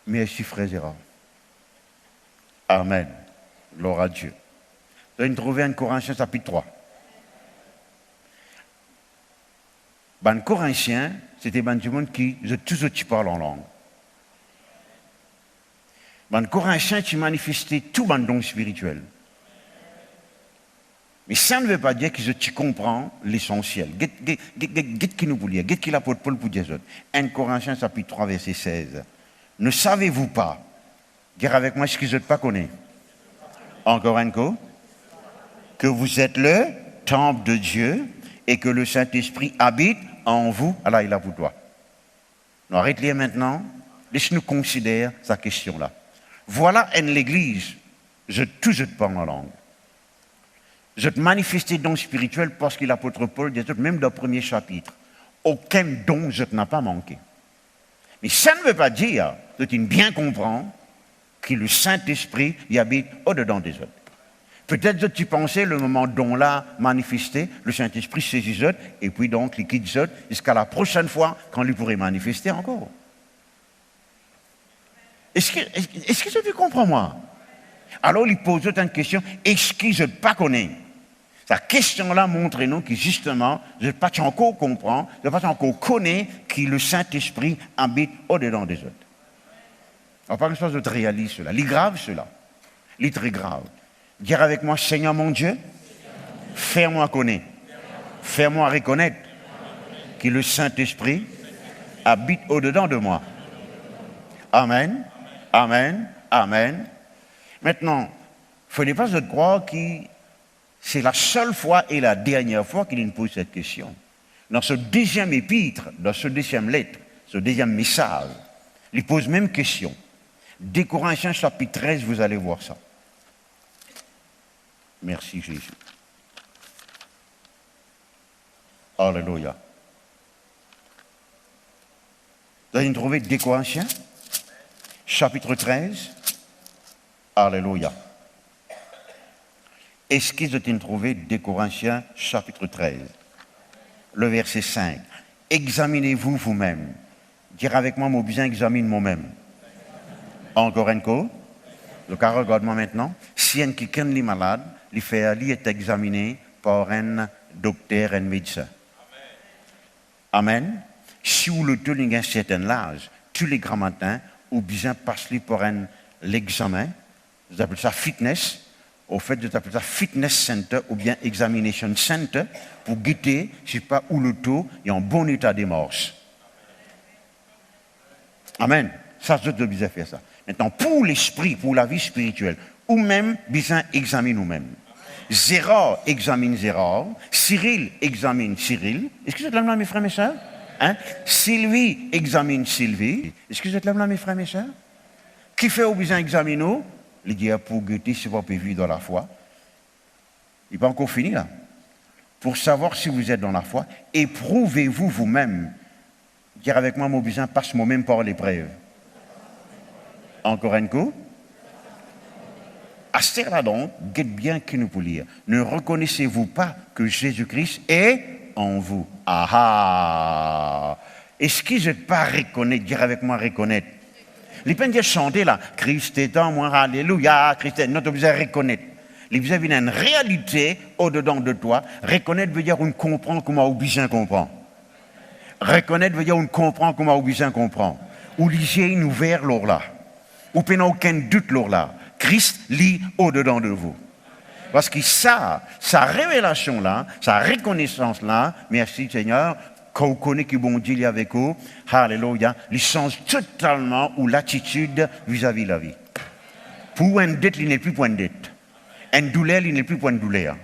Merci frères et sœurs. Amen. Gloire à Dieu. Vous allez trouver un Corinthiens chapitre 3. Ben Corinthiens, c'était ben du monde qui, toujours qui parle en langue. Ben Corinthiens, tu manifestais tout ben don spirituel. Mais ça ne veut pas dire que tu comprends l'essentiel. Qu'est-ce qu'il nous voulait? Qu'est-ce qu'il a pour Paul pour dire? 1 Corinthiens chapitre 3 verset 16. Ne savez-vous pas, dire avec moi ce que je ne pas connais. Encore un coup. Que vous êtes le temple de Dieu et que le Saint-Esprit habite en vous. Alors il a pour toi. Nous arrêtons maintenant. Laisse-nous considérer sa question-là. Voilà une l'église. Je te parle en langue. Je te manifestais don spirituel parce que l'apôtre Paul dit, même dans le premier chapitre, aucun don je n'ai pas manqué. Mais ça ne veut pas dire que tu bien comprends que le Saint-Esprit y habite au-dedans des autres. Peut-être que tu pensais le moment don là manifesté, le Saint-Esprit saisit les autres, et puis donc il quitte les autres jusqu'à la prochaine fois quand il pourrait manifester encore. Est-ce que tu comprends moi? Alors il pose une question, est-ce que je ne pas connais? Cette question-là montre-nous que justement, je ne pas encore comprendre, je ne pas encore connaître que le Saint-Esprit habite au-dedans des autres. Alors pas une chose de réalise cela. Il est grave cela. Il est très grave. Dire avec moi, Seigneur mon Dieu, fais-moi connaître, fais-moi reconnaître que le Saint-Esprit habite au-dedans de moi. Amen, amen, amen. Maintenant, il ne faudrait pas se croire que c'est la seule fois et la dernière fois qu'il nous pose cette question. Dans ce deuxième épître, dans ce deuxième lettre, ce deuxième message, il pose même question. 2 Corinthiens chapitre 13, vous allez voir ça. Merci Jésus. Alléluia. Vous allez trouver 2 Corinthiens chapitre 13. Alléluia. Est-ce qu'ils ont trouvé 2 Corinthiens chapitre 13, le verset 5. Examinez-vous vous-même. Dire avec moi, mon bien examine moi-même. Encore un coup. Le cas regarde-moi maintenant. Si un quelqu'un est malade, il est examiné par un docteur, un médecin. Amen. Si vous le tenez à un certain âge, tous les grands matins, ou bien passer par l'examen, vous appelez ça fitness, au fait vous appelez ça fitness center ou bien examination center, pour guetter, je ne sais pas où le taux est en bon état des morses. Amen. Ça, je dois bien faire ça. Maintenant, pour l'esprit, pour la vie spirituelle, ou même, bien examiner nous-mêmes. Zéra examine Zéra, Cyril examine Cyril. Est-ce que vous êtes là, mes frères et mes sœurs? Hein? Sylvie examine Sylvie. Est-ce que vous êtes là, mes frères et mes sœurs? Qui fait au besoin examiner nous? Il dit pour guetter si vous pouvez vivre dans la foi. Il n'est pas encore fini là. Pour savoir si vous êtes dans la foi, éprouvez-vous vous-même. Dire avec moi, mon besoin passe moi-même par l'épreuve. Encore un coup. À ce là donc, guette bien qui nous peut lire. Ne reconnaissez-vous pas que Jésus-Christ est en vous? Ah ah! Est-ce que je ne pas reconnaître? Dire avec moi reconnaître. Les peines de chanter là, Christ est en moi, alléluia, Christ est, notre besoin de reconnaître. Les besoins viennent une réalité au-dedans de toi. Reconnaître veut dire on comprend comment on besoin comprend. Reconnaître veut dire on comprend comment on besoin comprend. Ou lisez une ouvert l'or là. Ou pas aucun doute l'or là. Christ lit au-dedans de vous. Parce que ça, sa révélation là, sa reconnaissance là, merci Seigneur, quand vous connaissez que bon Dieu est avec vous, alléluia, il change totalement ou l'attitude vis-à-vis de la vie. Pour un dette, il n'est plus point de dette. Un douleur, il n'est plus point de douleur.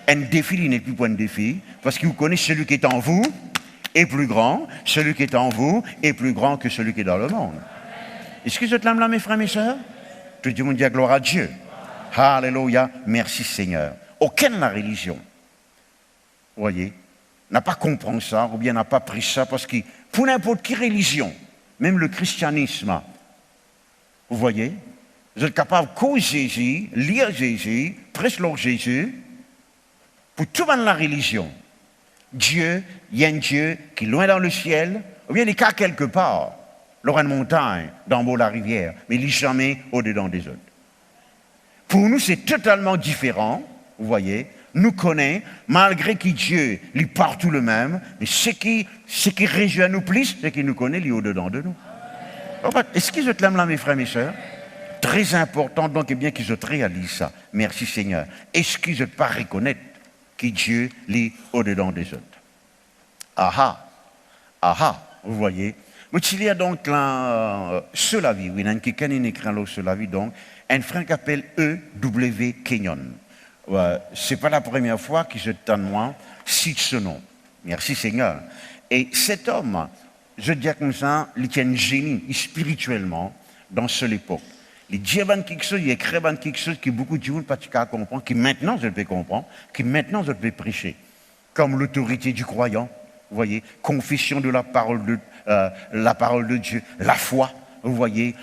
Un défi, il n'est plus point de défi. Parce que vous connaissez celui qui est en vous est plus grand, celui qui est en vous est plus grand que celui qui est dans le monde. Est-ce que vous êtes là, mes frères, mes sœurs? Tout le monde dit gloire à Dieu. Alléluia, merci Seigneur. Aucune la religion, vous voyez, n'a pas compris ça, ou bien n'a pas pris ça, parce que pour n'importe quelle religion, même le christianisme, vous voyez, vous êtes capable de causer Jésus, lire Jésus, prêcher leur Jésus, pour tout le monde la religion. Dieu, il y a un Dieu qui est loin dans le ciel, ou bien il est qu'à quelque part, dans une montagne, dans la rivière, mais il n'est jamais au-dedans des autres. Pour nous, c'est totalement différent, vous voyez. Nous connaissons, malgré que Dieu est partout le même, mais ce qui réjouit nous plus, c'est qu'il nous connaît, il est au-dedans de nous. Est-ce qu'ils êtes là, mes frères, mes sœurs? Très important, donc, et bien qu'ils réalisent ça. Merci Seigneur. Est-ce qu'ils ne pas reconnaître que Dieu est au-dedans des autres? Ah ah, vous voyez. Mais il y a donc là, sur la vie, oui, il y a quelqu'un qui écrit là sur la vie, donc, un frère qui s'appelle E.W. Kenyon. Ce n'est pas la première fois que je t'en moi cite ce nom. Merci Seigneur. Et cet homme, je dis comme ça, il est un génie spirituellement dans cette époque. Il dit quelque chose, il écrit quelque chose que beaucoup de gens ne peuvent pas comprendre, que maintenant je peux comprendre, que maintenant je peux prêcher. Comme l'autorité du croyant, vous voyez, confession de la parole de Dieu, la foi. Vous voyez,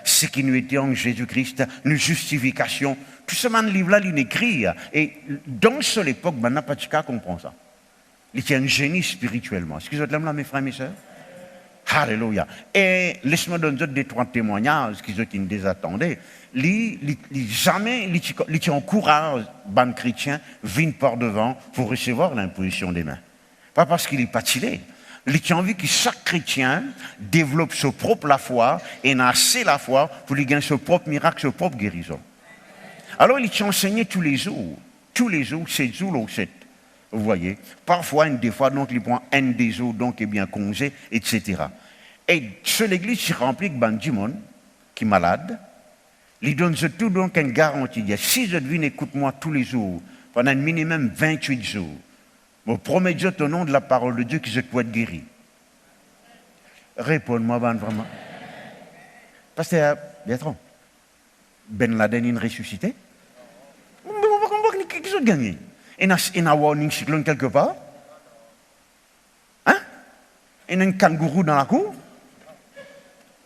ce qui nous était en Jésus-Christ, une justification. Tout ce livre-là, il écrit. Et dans cette époque, on n'a pas de cas comprendre ça. Il est un génie spirituellement. Est-ce que vous êtes là, mes frères et mes sœurs? Alléluia. Et laisse-moi donner des trois témoignages qu'ils ne désattendaient. Jamais, il encourage les chrétiens viennent par devant pour recevoir l'imposition des mains. Pas parce qu'il est patilé. Il a envie que chaque chrétien développe sa propre foi et n'a assez la foi pour lui gagner son propre miracle, sa propre guérison. Alors il t'a enseigné tous les jours, 7 jours ou 7. Vous voyez, parfois, des fois, donc il prend un des jours, donc est bien congé, etc. Et sur l'église, il remplit de du monde qui est malade. Il donne tout donc une garantie. Il dit, si je devine, écoute-moi tous les jours, pendant un minimum 28 jours, je promets Dieu au nom de la parole de Dieu que je peux être guéri. Réponds-moi, vraiment. Pasteur Bertrand, Ben Laden est ressuscité? On va comprendre quelque chose de gagné. Il y a un warning cyclone quelque part? Hein? Il y a un kangourou dans la cour?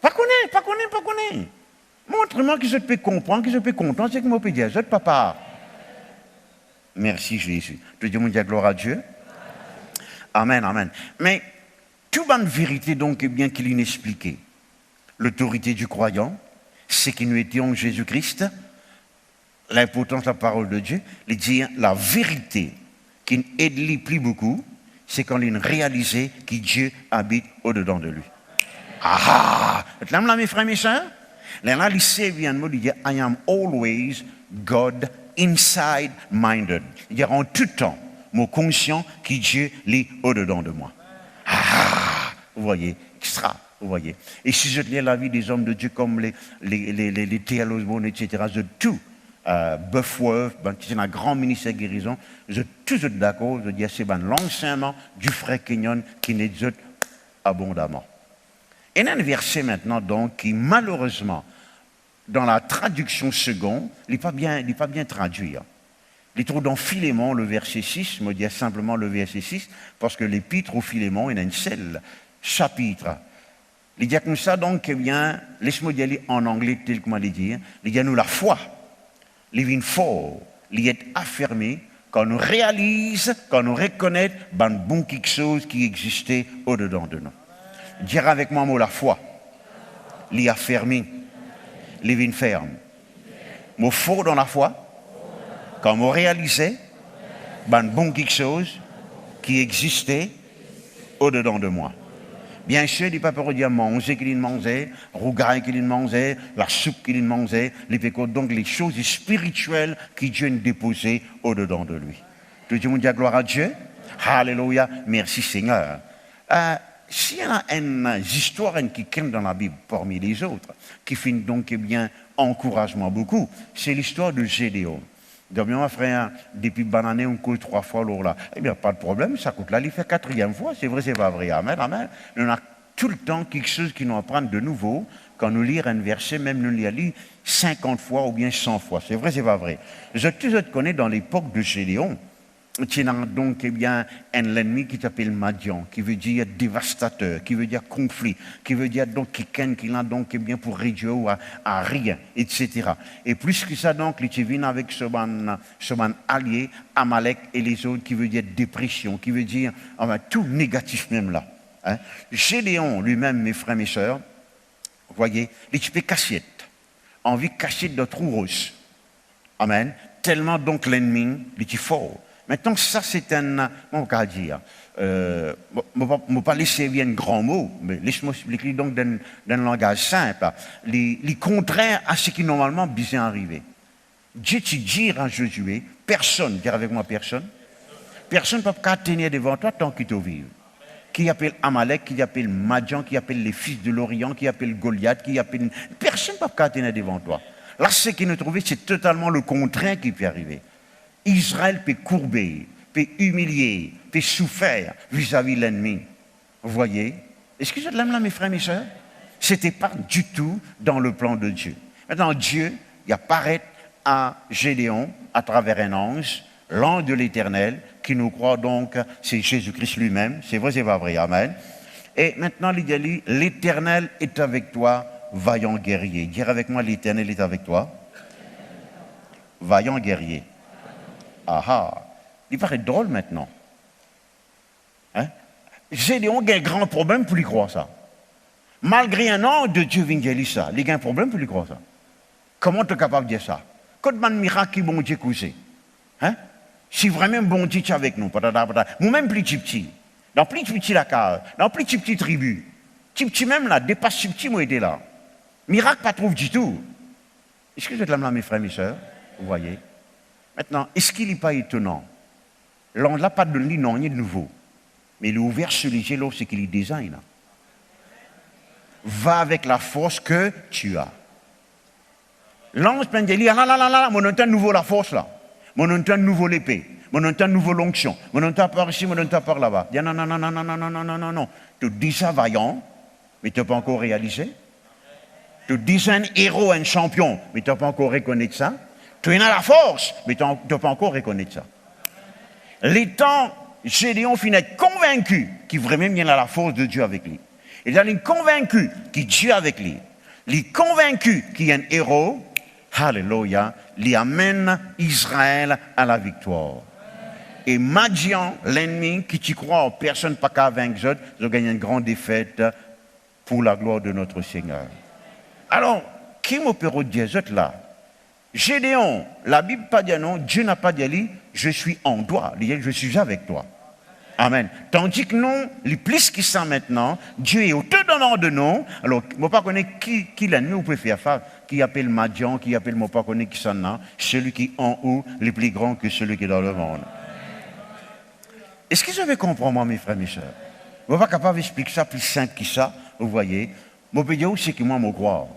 Pas connaît. Montre-moi que je peux comprendre, que je peux comprendre, c'est que moi peux dire, je papa. Merci Jésus. Je dis, mon Dieu, gloire à Dieu. Amen, amen. Mais, toute bonne vérité, donc, est bien qu'il est inexpliqué. L'autorité du croyant, c'est qui nous était en Jésus-Christ, l'importance de la parole de Dieu, il dit la vérité qui n'aide plus beaucoup, c'est quand il réalise que Dieu habite au-dedans de lui. Ah! Là, mes frères et mes sœurs, là, il sait bien de dire, I am always God inside minded. Il dit en tout temps, mon conscient que Dieu est au-dedans de moi. Ah! Vous voyez, extra. Vous voyez. Et si je lis la vie des hommes de Dieu comme les théologiens, etc., je tout, Buffworth, qui est un grand ministère de guérison, je suis toujours d'accord, je dis, c'est l'enseignement du frère Kenyon qui n'est abondamment. Et il y a un verset maintenant, donc, qui malheureusement, dans la traduction seconde, il n'est pas bien traduit. Il est trouve dans Philémon, le verset 6, je me dis simplement le verset 6, parce que l'épître au Philémon, il y a un seul chapitre. Il dit comme ça, donc, eh bien, laisse-moi dire en anglais, tel que moi le dire, il dit nous la foi, il fort, il est affirmé, quand nous réalise, quand nous reconnaît, ben bon quelque chose qui existait au-dedans de nous. Dire avec moi mot la foi, il affirmé, il ferme. Mot fort dans la foi, quand nous réalisait, ben bon quelque chose qui existait au-dedans de moi. Bien sûr, il ne peut pas dire manger qu'il mangeait, rougaille qu'il mangeait, la soupe qu'il mangeait, les pécots, donc les choses spirituelles que Dieu a déposées au-dedans de lui. Tout le monde dit gloire à Dieu. Alléluia, merci Seigneur. S'il y a une histoire qui compte dans la Bible parmi les autres, qui finit donc bien encouragement beaucoup, c'est l'histoire de Gédéon. Donc, mon frère, depuis banane, on coule 3 fois l'eau là. Eh bien, pas de problème, ça coûte là, il fait 4e fois. C'est vrai, c'est pas vrai. Amen, amen. On a tout le temps quelque chose qui nous apprend de nouveau quand nous lisons un verset, même nous lisons 50 fois ou bien 100 fois. C'est vrai, c'est pas vrai. Je te connais dans l'époque de Gédéon. Tu as donc eh bien, un ennemi qui s'appelle Madian, qui veut dire dévastateur, qui veut dire conflit, qui veut dire donc quelqu'un qui l'a donc eh bien, pour réduire à rien, etc. Et plus que ça, donc, tu viens avec ce allié, Amalek et les autres, qui veut dire dépression, qui veut dire enfin, tout négatif même là. Hein. Gédéon lui-même, mes frères, mes sœurs, vous voyez, il peut cacher, envie de cacher de trous roses. Amen. Tellement donc l'ennemi, il est fort. Maintenant, ça, c'est un... Comment on va dire je ne vais pas laisser un grand mot, mais laisse-moi expliquer donc d'un langage simple. Les contraires à ce qui normalement bien arrivé. Dieu te dit à Josué, personne, dire avec moi personne ne peut pas tenir devant toi tant qu'il te vive. Qui appelle Amalek, qui appelle Madian, qui appelle les fils de l'Orient, qui appelle Goliath, qui appelle... Personne ne peut pas tenir devant toi. Là, ce qui nous trouve, c'est totalement le contraire qui peut arriver. Israël peut courber, peut humilier, peut souffrir vis-à-vis de l'ennemi. Vous voyez? Est-ce que je l'aime là, mes frères, mes sœurs? Ce n'était pas du tout dans le plan de Dieu. Maintenant, Dieu, il apparaît à Gédéon à travers un ange, l'ange de l'Éternel, qui nous croit donc, c'est Jésus-Christ lui-même. C'est vrai, c'est pas vrai. Amen. Et maintenant, il dit, l'Éternel est avec toi, vaillant guerrier. Dire avec moi, l'Éternel est avec toi. Vaillant guerrier. Ah ah, il paraît drôle maintenant. Hein? Gédéon a un grand problème pour lui croire ça. Malgré un an de Dieu vient dire ça, il a un problème pour lui croire ça. Comment tu es capable de dire ça? Quand un miracle qui bon Dieu causé, hein? Si vraiment bon Dieu est avec nous, nous-mêmes plus petit, dans plus petit la case, dans plus petit tribu, petit même là, dépasse petit moi était là. Miracle pas trouve du tout. Est-ce que vous êtes là, mes frères, mes sœurs? Vous voyez? Maintenant, est-ce qu'il n'est pas étonnant? Là, on n'a pas de lui, non, rien de nouveau. Mais il est ouvert sur les yeux, c'est qu'il est design. Va avec la force que tu as. L'ange peut dire, là, mon entend nouveau la force là. Mon entend nouveau l'épée. Mon entend nouveau l'onction. Mon entend par ici, mon entend par là-bas. Non, non. Tu dis ça vaillant, mais tu n'as pas encore réalisé. Tu dis un héros, un champion, mais tu n'as pas encore reconnu ça. Tu as la force, mais tu n'as pas encore reconnu ça. Les temps, Gédéon finit convaincu qu'il vraiment bien la force de Dieu avec lui. Il est convaincu qu'il Dieu avec lui. Il est convaincu qu'il y a un héros. Alléluia. Il amène Israël à la victoire. Et Madian, l'ennemi, qui tu crois, personne pas qu'à vaincre eux, ils ont gagné une grande défaite pour la gloire de notre Seigneur. Alors, qui m'opère dire là? Gédéon, la Bible pas dit non, Dieu n'a pas dit, je suis en toi, il dit, je suis avec toi. Amen. Tandis que non, les plus qui sont maintenant, Dieu est au-dedans de nous. Alors, je ne sais pas qui l'ennemi ou peut faire ça, qui appelle Madian, qui appelle, je ne sais pas qui sont là, celui qui est en haut, est plus grand que celui qui est dans le monde. Est-ce que vous avez compris, moi, mes frères, mes soeurs? Je ne suis pas capable d'expliquer ça plus simple que ça, vous voyez. Je peux dire aussi que moi, je crois.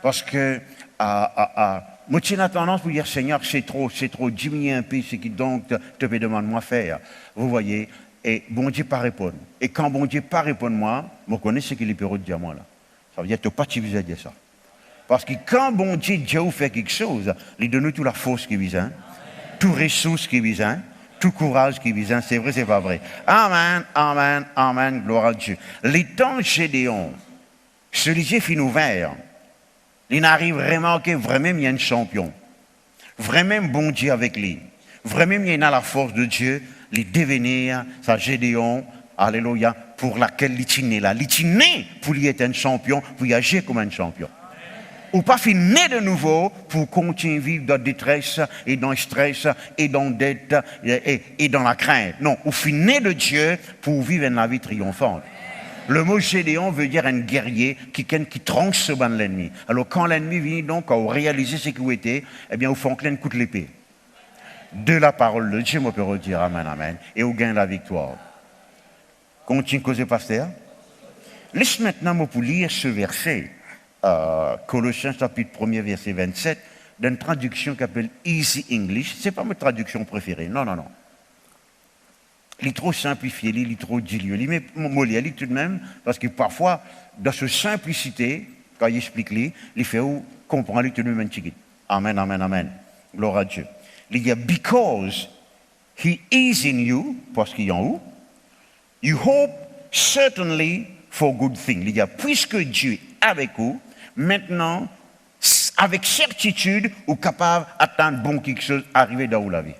Parce que, moi, j'ai la tendance pour dire, Seigneur, c'est trop, diminuer un peu ce qui donc te demande moi faire. Vous voyez, et bon Dieu pas répondre. Et quand bon Dieu pas répondre moi, je connais ce qu'il peut dire moi là. Ça veut dire que tu n'as pas de dire ça. Parce que quand bon Dieu vous fait quelque chose, il donne toute la force qui vise, toute ressource qui vise, tout courage qui vise. C'est vrai, c'est pas vrai. Amen, amen, amen, gloire à Dieu. Les temps Gédéon, celui-ci fin ouvert. Il n'arrive vraiment que vraiment il y a un champion. Vraiment bon Dieu avec lui. Vraiment il y a la force de Dieu, il devenir sa Gédéon, alléluia, pour laquelle il est né là. Il est né pour y être un champion, pour y agir comme un champion. Ou pas finir de nouveau pour continuer à vivre dans la détresse et dans le stress et dans la dette et dans la crainte. Non, ou finir de Dieu pour vivre une vie triomphante. Le mot Gédéon veut dire un guerrier qui tranche ce ban de l'ennemi. Alors quand l'ennemi vient donc à réaliser ce qu'il était, eh bien, au fond, un coup de l'épée. De la parole de Dieu, on peut redire amen, amen. Et au gain la victoire. Continue à causer, pasteur. Laisse maintenant pour lire ce verset, Colossiens chapitre 1er, verset 27, d'une traduction qui s'appelle Easy English. Ce n'est pas ma traduction préférée, non, non, non. Il est trop simplifié, il est trop dilué. Il met mollier tout de même, parce que parfois, dans cette simplicité, quand il explique, il fait comprendre tout de même un petit. Amen, amen, amen. Gloire à Dieu. Il dit, because he is in you, parce qu'il est en vous, you hope certainly for good things. Il dit, puisque Dieu est avec vous, maintenant, avec certitude, vous êtes capable d'attendre bon quelque chose arriver dans la vie.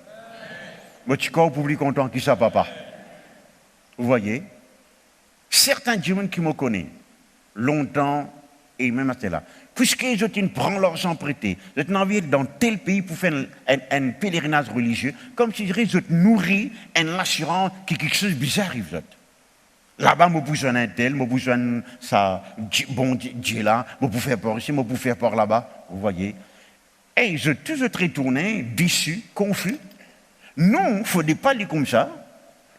Mais tu crois, vous pouvez content qui ça, papa? Vous voyez? Certains gens qui me connaissent, longtemps, et même à là, puisqu'ils prennent l'argent prêté, ils ont envie dans tel pays pour faire un pèlerinage religieux, comme si ils nourri une assurance que quelque chose de bizarre arrive. Là-bas, je besoin d'un tel, je besoin ça, bon Dieu là, je peux faire par ici, je peux faire par là-bas, vous voyez? Et ils ont tous retourné, déçus, confus. Non, il ne faut pas dire comme ça.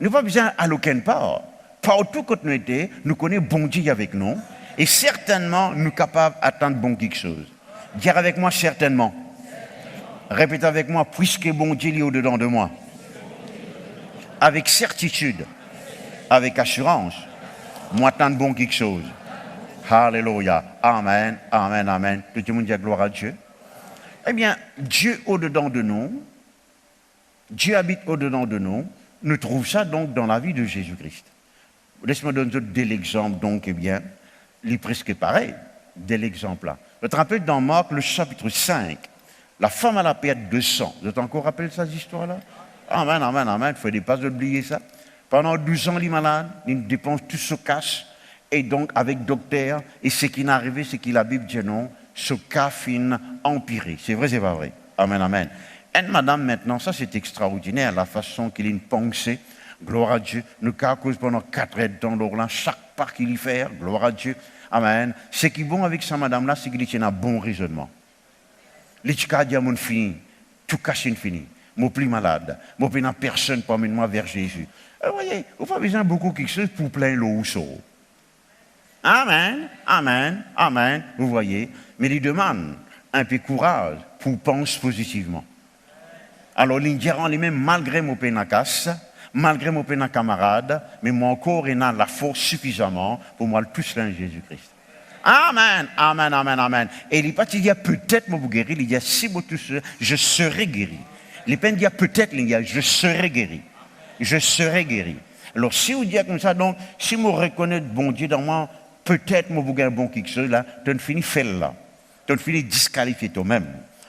Nous n'avons pas besoin à aucune part. Partout où nous étions, nous connaissons bon Dieu avec nous. Et certainement, nous sommes capables d'attendre bon quelque chose. Dire avec moi, certainement. Répétez avec moi, puisque bon Dieu est au-dedans de moi. Avec certitude, avec assurance, moi attendre bon quelque chose. Alléluia. Amen, amen, amen. Tout le monde dit gloire à Dieu. Eh bien, Dieu au-dedans de nous, Dieu habite au-dedans de nous, nous trouvons ça donc dans la vie de Jésus-Christ. Laisse-moi donner de l'exemple, donc, eh bien, il est presque pareil, de l'exemple-là. Je te rappelle dans Marc, le chapitre 5, la femme à la perte de sang. Vous êtes encore rappelé cette histoire-là? Amen, amen, amen, il ne faut pas oublier ça. Pendant 12 ans, les malades, ils dépensent tout ce cash, et donc, avec docteur, et ce qui n'est arrivé, c'est que la Bible dit non, ce cas fin empiré. C'est vrai, c'est pas vrai. Amen, amen. Et madame, maintenant, ça c'est extraordinaire, la façon qu'il a pensé. Gloire à Dieu. Nous cause pendant 4 heures de temps, là, chaque part qu'il y fait, gloire à Dieu. Amen. Ce qui est bon avec sa madame-là, c'est qu'il tient un bon raisonnement. L'éducation mon fini, tout caché fini. Moi plus malade. Moi plus personne pour amener moi vers Jésus. Vous voyez, vous n'avez pas besoin de beaucoup quelque chose pour plein l'eau ou chaud. Amen, amen, amen. Vous voyez, mais il demande un peu de courage pour penser positivement. Alors, l'Indien, lui-même, malgré mon pénacasse, malgré mon camarade, mais moi encore, il a la force suffisamment pour moi le plus loin Jésus-Christ. Amen, amen, amen, amen. Et il dit, il y a peut-être mon guéri, il y a si beau tout ça, je serai guéri. Les peines disent peut-être, il y a je serai guéri. Je serai guéri. Alors, si vous dites comme ça, donc, si vous reconnaissez bon Dieu dans moi, peut-être mon un bon quelque chose là, tu ne finis faire là. Tu ne finis disqualifier toi-même.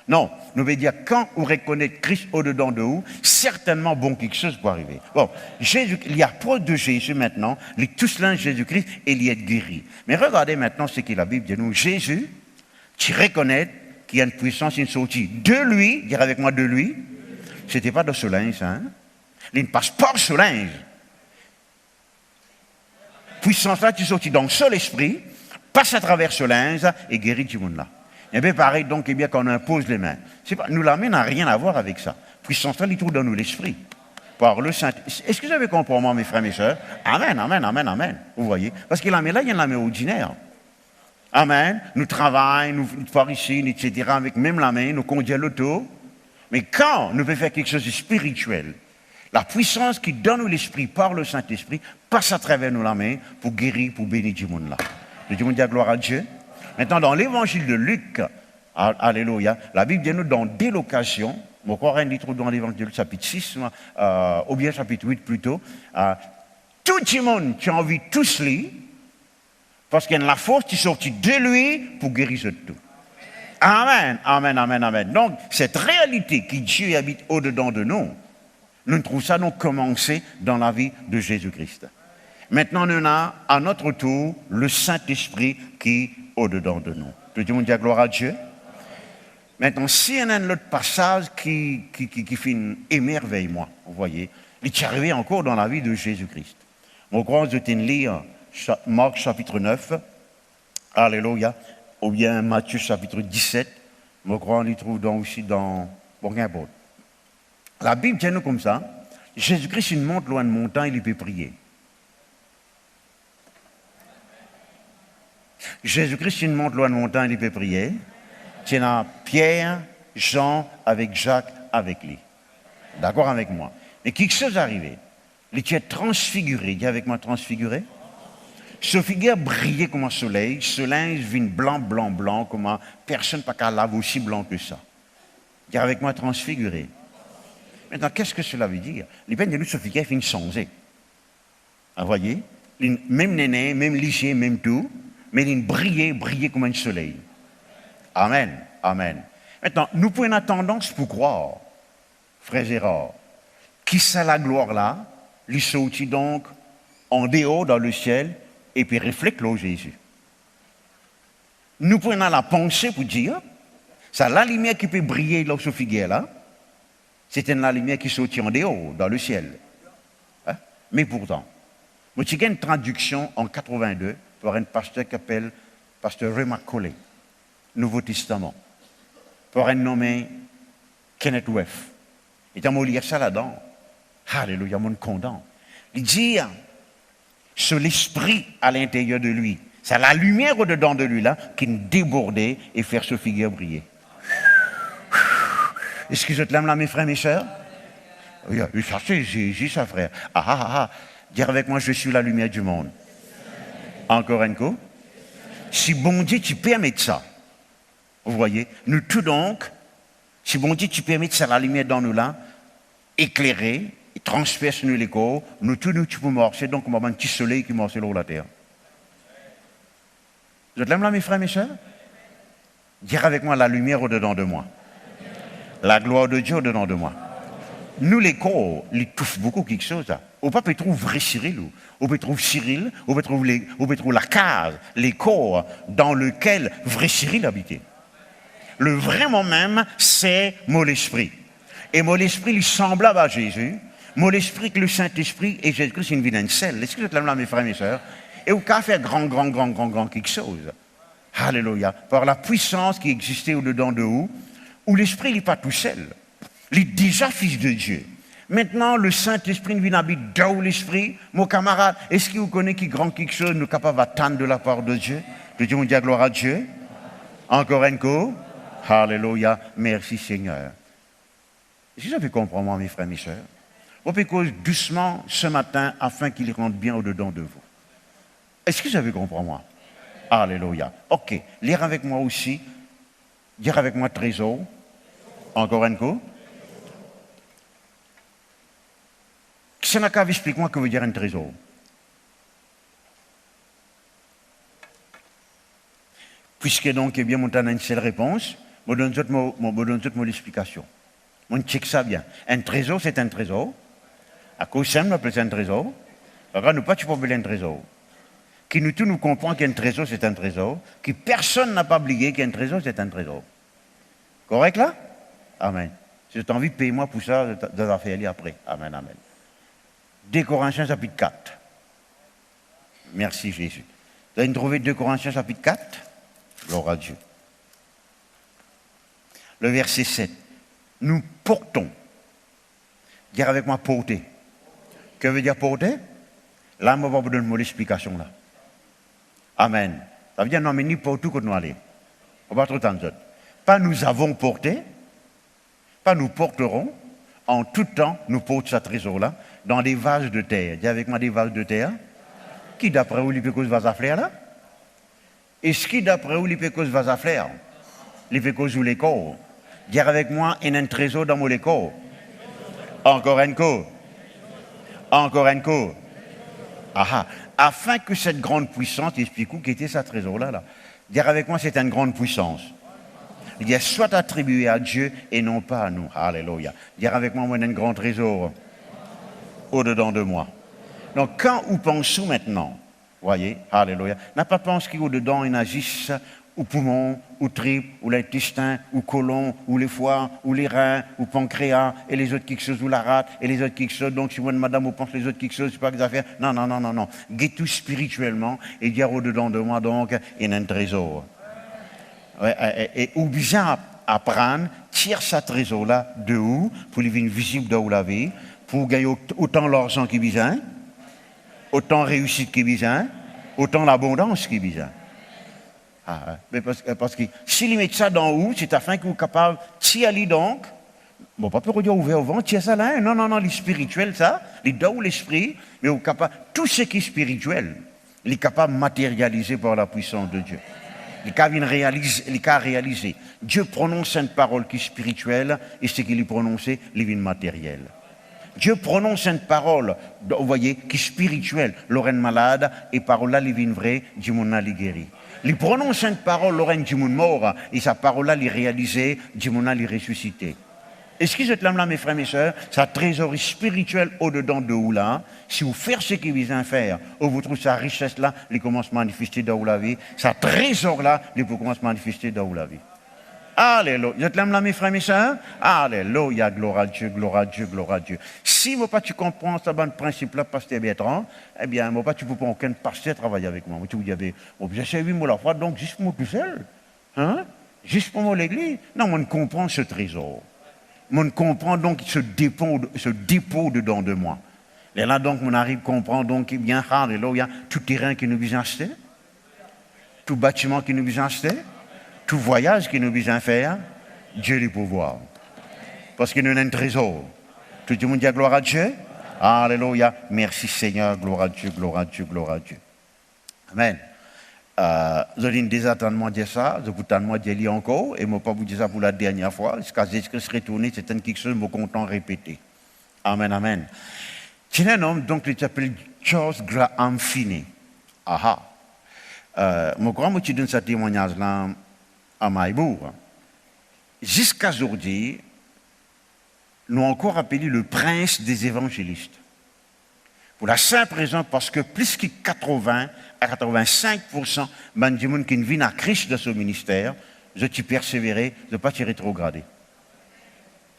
Non, nous veut dire quand on reconnaît Christ au-dedans de vous, certainement bon quelque chose peut arriver. Bon, Jésus, il y a preuve de Jésus maintenant, il est tous l'un Jésus-Christ et il est guéri. Mais regardez maintenant ce que la Bible dit nous. Jésus, tu reconnais qui a une puissance, une sortie de lui, dire avec moi de lui, c'était pas de ce linge, hein. Il ne passe pas ce linge. Puissance là, tu sortis donc seul esprit, passe à travers ce linge et guérit tout le monde là. Et bien pareil, donc, eh bien, quand on impose les mains. C'est pas, nous, la main n'a rien à voir avec ça. Puissance là, il trouve dans nous l'esprit. Par le Saint. Est-ce que vous avez compris moi, mes frères, mes sœurs? Amen, amen, amen, amen. Vous voyez? Parce que la main là, il y a la main ordinaire. Amen. Nous travaillons, nous partons ici, etc., avec même la main, nous conduisons l'auto. Mais quand nous pouvons faire quelque chose de spirituel, la puissance qui donne l'esprit par le Saint-Esprit passe à travers nous la main pour guérir, pour bénir du monde là. Le monde dit gloire à Dieu. Maintenant, dans l'évangile de Luc, alléluia, la Bible dit nous dans des locations, je crois qu'il trouve dans l'évangile chapitre 6, ou bien chapitre 8 plutôt, tout le monde qui a envie de tous lire, parce qu'il y a la force qui sortit de lui pour guérir ce tout. Amen, amen, amen, amen. Donc, cette réalité qui Dieu habite au-dedans de nous, nous trouvons ça donc commencer dans la vie de Jésus-Christ. Maintenant, nous avons à notre tour le Saint-Esprit qui est au-dedans de nous. Tout le monde dit gloire à Dieu. Maintenant, s'il y a un autre passage qui fait une émerveillement, vous voyez, il est arrivé encore dans la vie de Jésus-Christ. Je crois que je lire Marc chapitre 9, alléluia, ou bien Matthieu chapitre 17, je crois qu'on y trouve aussi dans... Bon, n'importe. La Bible tient nous comme ça. Jésus-Christ, il monte loin de montagne, il peut prier. Jésus-Christ, il monte loin de montagne, il peut prier. Il y a Pierre, Jean, avec Jacques, avec lui. D'accord avec moi? Mais quelque chose est arrivé. Il est transfiguré. Dis avec moi, transfiguré. Ce figure brillait comme un soleil. Ce linge vient blanc, blanc, blanc, comme personne n'a qu'à laver aussi blanc que ça. Dis avec moi, transfiguré. Maintenant, qu'est-ce que cela veut dire? Les peines de nous, ce figure finit changer. Vous voyez? Même néné, même lycée, même tout, mais il brillait comme un soleil. Amen, amen. Maintenant, nous pouvons avoir tendance pour croire, frères et rares, qui c'est la gloire là, il sortit donc en dehors dans le ciel et puis reflète l'eau Jésus. Nous pouvons avoir la pensée pour dire, c'est la lumière qui peut briller dans ce figuier là, c'était la lumière qui sortit en dehors dans le ciel. Hein? Mais pourtant, j'ai une traduction en 82 par un pasteur qui s'appelle pasteur Ray McCauley. Nouveau Testament, pour un nommé Kenneth West. Et dans mon lire ça là-dedans, alléluia, mon condamne. Il dit, c'est l'esprit à l'intérieur de lui, c'est la lumière au-dedans de lui là qui débordait et faire ce figure briller. Est-ce que je te l'aime là, mes frères, mes sœurs? Oui, ça c'est Jésus, ça frère. Dire avec moi, je suis la lumière du monde. Encore un coup. Si bon Dieu, tu permets ça. Vous voyez, nous tous donc, si bon Dieu, tu permets ça, la lumière dans nous là, éclairer, et transperce nous les corps, nous tous, tu peux marcher, donc on va avoir un petit soleil qui marche sur la terre. Vous êtes là, mes frères, mes sœurs? Dire avec moi la lumière au-dedans de moi. La gloire de Dieu au-dedans de moi. Nous, les corps, ils touffent beaucoup quelque chose là. On peut trouver vrai Cyril, on peut trouver Cyril, on peut trouver la case, les corps dans lequel vrai Cyril habitait. Le vrai mot même, c'est mon esprit. Et mon esprit, il semblable à Jésus. Mon esprit, que le Saint-Esprit et Jésus-Christ, c'est une vie d'un sel. Est-ce que vous êtes là, mes frères et mes sœurs? Et vous pouvez faire grand quelque chose. Alléluia. Par la puissance qui existait au-dedans de vous, où l'esprit n'est pas tout seul. Il est déjà fils de Dieu. Maintenant, le Saint-Esprit vient habiter dans l'esprit. Mon camarade, est-ce que vous connaissez qui grand quelque chose, nous capables d'attendre de la part de Dieu? Que Dieu nous dise gloire à Dieu. Encore un coup. Alléluia. Merci Seigneur. Est-ce que vous avez compris, moi, mes frères et mes sœurs? On peut causer doucement ce matin afin qu'il rentre bien au-dedans de vous. Est-ce que vous avez compris, moi? Alléluia. Ok. Lire avec moi aussi. Dire avec moi trésor. Encore un coup. Sénacave, explique-moi ce que veut dire un trésor. Puisque donc, eh bien, mon temps a une seule réponse, je donne toute mon explication. On check ça bien. Un trésor, c'est un trésor. À cause ça, on appelle ça un trésor. Alors, nous pas tu peux appeler un trésor. Qui nous tous nous comprend qu'un trésor, c'est un trésor. Que personne n'a pas oublié qu'un trésor, c'est un trésor. Correct là? Amen. Si tu as envie de payer moi pour ça, je vais faire après. Amen, amen. 2 Corinthiens chapitre 4. Merci Jésus. Vous allez trouver 2 Corinthiens chapitre 4. Gloire à Dieu. Le verset 7. Nous portons. Dire avec moi porter. Que veut dire porter? Là, je vais vous donner l'explication là. Amen. Ça veut dire non, mais ni pour tout que nous allons. On va trop entendre. Pas nous avons porté, pas nous porterons. En tout temps, nous portons ce trésor-là dans des vases de terre. Dis avec moi des vases de terre. Qui d'après vous, les pécos va faire là? Est-ce qui d'après vous, les pécos va faire? Les pécos ou les corps? Dis avec moi, il y a un trésor dans mon corps. Encore un coup. Encore un coup. Aha. Afin que cette grande puissance, explique-vous qui était ce trésor-là. Là. Dire avec moi, c'est une grande puissance. Il est soit attribué à Dieu et non pas à nous. Alléluia. Dire avec moi, moi, il y a un grand trésor au-dedans de moi. Donc, quand vous pensez maintenant, voyez, alléluia, n'a pas pensé qu'au-dedans, il agisse ou poumon, ou tripes, ou l'intestin, ou côlon, ou les foies, ou les reins, ou pancréas, et les autres quelque chose, ou la rate, et les autres quelque chose. Donc, si vous, madame, vous pensez les autres quelque chose, c'est pas que ça fait. Non, non, non, non, non. Guette tout spirituellement, et dire au-dedans de moi, donc, il y a un trésor. Ouais, et ou bien apprendre, tire ce trésor-là de où, pour les vignes visibles de où la vie, pour gagner autant l'argent qui besoin, autant réussite qui besoin, autant l'abondance qui besoin. Ah, mais parce que s'il met ça dans où, c'est afin que vous soyez capable de tirer donc, bon, pas pour dire ouvert au vent, tirer ça là, non, non, non, les spirituels, ça, les dons ou l'esprit, mais vous capable, tout ce qui est spirituel, il est capable de matérialiser par la puissance de Dieu. Il est capable de réaliser. Dieu prononce une parole qui est spirituelle et ce qu'il est prononcé, il est matériel. Dieu prononce une parole, vous voyez, qui est spirituelle, l'oreille malade, et parole là, il est vraie, Dieu m'en a guéri. Il prononce une parole, l'oreille du monde mort, et sa parole là, il est réalisée, Dieu m'en a ressuscité. Est-ce que cette lame là, mes frères et mes sœurs, sa trésorerie spirituelle au-dedans de vous là, si vous faites ce qu'il vient faire, ou vous trouvez sa richesse là, il commence à manifester dans la vie, sa trésor là, il commence à manifester dans la vie. Alléluia. Cette lame là, mes frères et mes sœurs, alléluia, gloire à Dieu, gloire à Dieu, gloire à Dieu. Si vous pas tu comprends ce bon principe là, pasteur Bertrand, eh bien, moi pas tu peux pas aucun pasteur travailler avec moi. Tu vous dis, j'ai servi moi la fois, donc juste moi tout seul, hein, juste pour moi l'église. Non, moi ne comprends ce trésor. Moi ne comprends donc ce dépôt dedans de moi. Et là donc, on arrive à comprendre donc, eh bien, alléluia, tout terrain qui nous vient acheter, tout bâtiment qui nous vient acheter, tout voyage qui nous vient faire, Dieu le pouvoir. Parce qu'il nous a un trésor. Tout le monde dit gloire à Dieu. Alléluia. Merci Seigneur. Gloire à Dieu, gloire à Dieu, gloire à Dieu. Amen. Je viens désattendement dire ça, je vous attends de dire encore, et je ne vais pas vous dire ça pour la dernière fois, jusqu'à ce que je retourne, c'est quelque chose que je suis content de répéter. Amen, amen. C'est un homme, donc, qui s'appelle Charles Graham Finney. Aha. Je crois que je donne ce témoignage-là à Maïbourg. Jusqu'à aujourd'hui, nous avons encore appelé le prince des évangélistes. Pour la simple raison parce que plus que 80 à 85% de gens qui viennent à Christ de ce ministère, je t'y persévérer, je ne pas t'y rétrograder.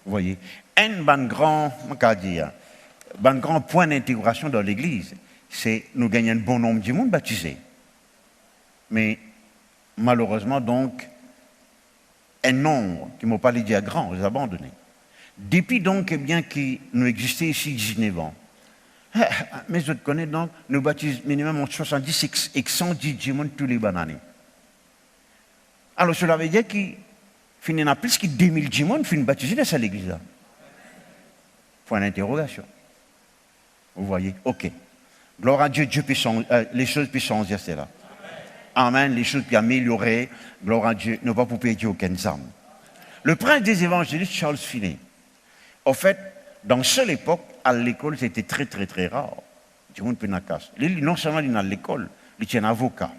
Vous voyez, un grand point d'intégration dans l'Église, c'est nous gagner un bon nombre de monde baptisés. Mais malheureusement, donc, un nombre qui ne m'ont pas les dire grand, les abandonnés. Depuis donc, eh bien, qui nous existait ici 19 ans. Mais je te connais donc, nous baptisons minimum 70 et 110 gens tous les bananes. Alors, cela veut dire qu'il finit à plus que 2000 gens finissent baptisés dans cette église-là. Point d'interrogation. Vous voyez? Ok. Gloire à Dieu, les choses peuvent changer, c'est là. Amen, les choses peuvent améliorer. Gloire à Dieu, ne pas pour perdre aucun âme. Le prince des évangélistes, Charles Finney, en fait, dans cette époque, à l'école, c'était très, très, très rare. Du monde pénacasse. Non seulement il est à l'école, il est un avocat.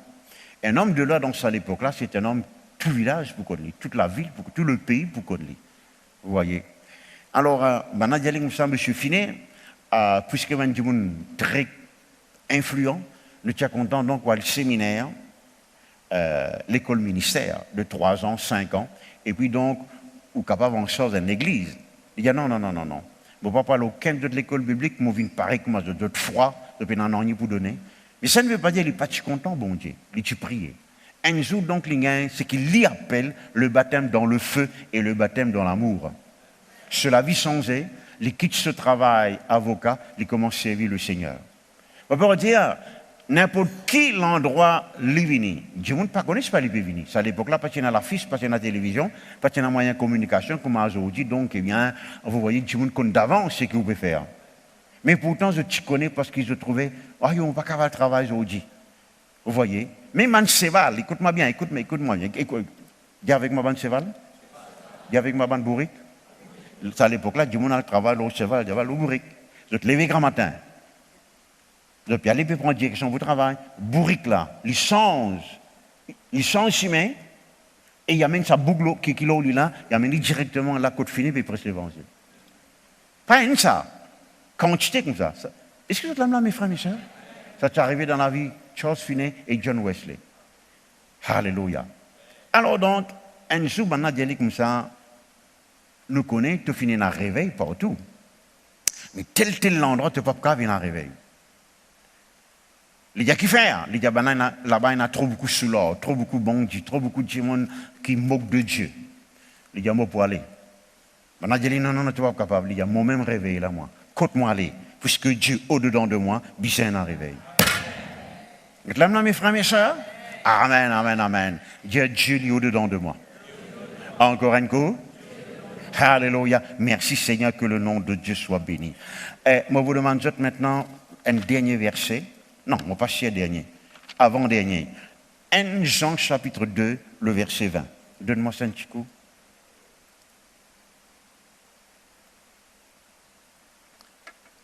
Un homme de loi dans cette époque-là, c'est un homme, tout le village pour connaître, toute la ville, tout le pays pour connaître. Vous voyez. Alors, maintenant, M. Finney, puisque il est un monde très influent, nous sommes contents donc voir le séminaire, l'école ministère de 3 ans, 5 ans, et puis donc, ou capable en chose dans l'église. Il dit non. Mon papa n'a aucun de l'école biblique, mon vin pareil comme de froid, depuis un an pour donner. Mais ça ne veut pas dire qu'il n'est pas content, bon Dieu. Il est prié. Un jour, donc, c'est qu'il lui appelle le baptême dans le feu et le baptême dans l'amour. Sur la vie changée, il quitte ce travail avocat, il commence à servir le Seigneur. On peut dire, n'importe quel endroit il vient. Du monde ne connaît pas les venir. C'est à l'époque-là, parce qu'il y a l'affiche, parce qu'il y a la télévision, parce qu'il y a un moyen de communication, comme aujourd'hui. Donc, eh bien, vous voyez, du monde connaît d'avance ce qu'il peut faire. Mais pourtant, je te connais parce qu'ils se trouvaient, oh, ils n'ont pas qu'à faire le travail aujourd'hui. Vous voyez? Mais Man Cheval, écoute-moi bien, écoute-moi bien. Dis avec moi, Man Cheval. Dis avec moi, Man Bourrique. C'est à l'époque-là, du monde a le travail, le cheval, le bourrique. Je te lève grand matin. Je peux aller prendre direction au travail. Bourrique là, il change chemin et il amène sa boucle qui est là, il amène directement à la côte finie et presse l'évangile. Pas une ça. Quantité comme ça. Est-ce que vous êtes là, mes frères, mes soeurs? Ça t'est arrivé dans la vie, Charles Finney et John Wesley. Alléluia. Alors donc, un jour, maintenant, dit comme ça, nous connaissons, tu finis un réveil partout. Mais tel endroit, tu ne peux pas venir un réveil. Il y a qui faire. Il y a là-bas, il y a trop beaucoup sous l'or, trop beaucoup de bandits, trop beaucoup de gens qui moquent de Dieu. Il y a mot pour aller. Maintenant, il dit non, tu n'es pas capable. Il y a moi-même réveil là, moi. Côte-moi aller. Puisque Dieu au-dedans de moi, c'est un réveil. Vous êtes là, mes frères, mes soeurs? Amen. Dieu est au-dedans de moi. Encore un coup? Alléluia. Merci Seigneur, que le nom de Dieu soit béni. Et moi, vous demande maintenant un dernier verset. Non, pas si un dernier. Avant-dernier. 1 Jean chapitre 2, le verset 20. Donne-moi ça un petit coup.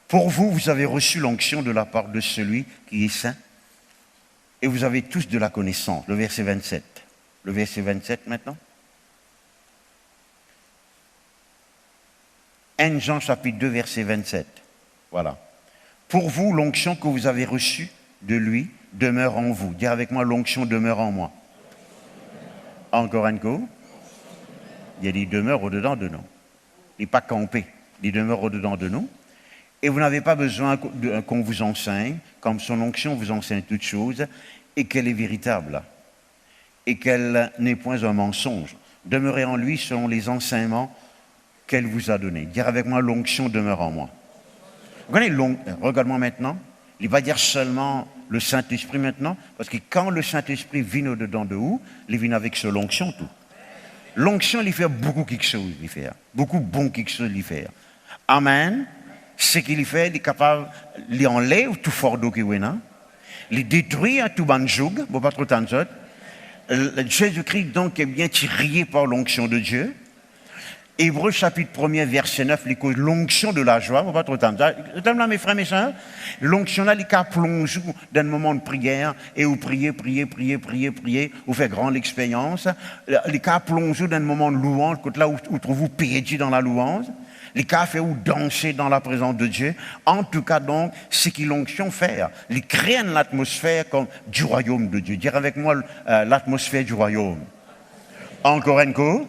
Pour vous, vous avez reçu l'onction de la part de celui qui est saint. Et vous avez tous de la connaissance. Le verset 27. Le verset 27 maintenant. 1 Jean chapitre 2, verset 27. Voilà. Pour vous, l'onction que vous avez reçue de lui demeure en vous. Dis avec moi, l'onction demeure en moi. Encore un coup. Il demeure au-dedans de nous. Il n'est pas campé. Il demeure au-dedans de nous. Et vous n'avez pas besoin qu'on vous enseigne, comme son onction vous enseigne toutes choses, et qu'elle est véritable. Et qu'elle n'est point un mensonge. Demeurez en lui selon les enseignements qu'elle vous a donnés. Dire avec moi, l'onction demeure en moi. Vous connaissez regarde-moi maintenant. Il va dire seulement le Saint-Esprit maintenant, parce que quand le Saint-Esprit vient au-dedans de vous, il vient avec ce l'onction tout. L'onction, il fait beaucoup quelque chose, il fait. Beaucoup bon quelque chose, il fait. Amen. Ce qu'il fait, il est capable, il enlève tout fardeau qu'il y a, il détruit tout banjoug, bon pas trop tant de choses. Jésus-Christ, donc, est bien tiré par l'onction de Dieu. Hébreux chapitre 1er, verset 9, il cause l'onction de la joie, bon pas trop tant de choses. Là, mes frères, mes soeurs, l'onction là, il a plongé dans un moment de prière, et vous priez, vous faites grande expérience. Il a plongé dans un moment de louange, là où vous trouvez perdu dans la louange. Les cas fait ou danser dans la présence de Dieu. En tout cas, donc, c'est qu'il l'onction faire. Il crée l'atmosphère comme du royaume de Dieu. Dire avec moi l'atmosphère du royaume. Encore un coup.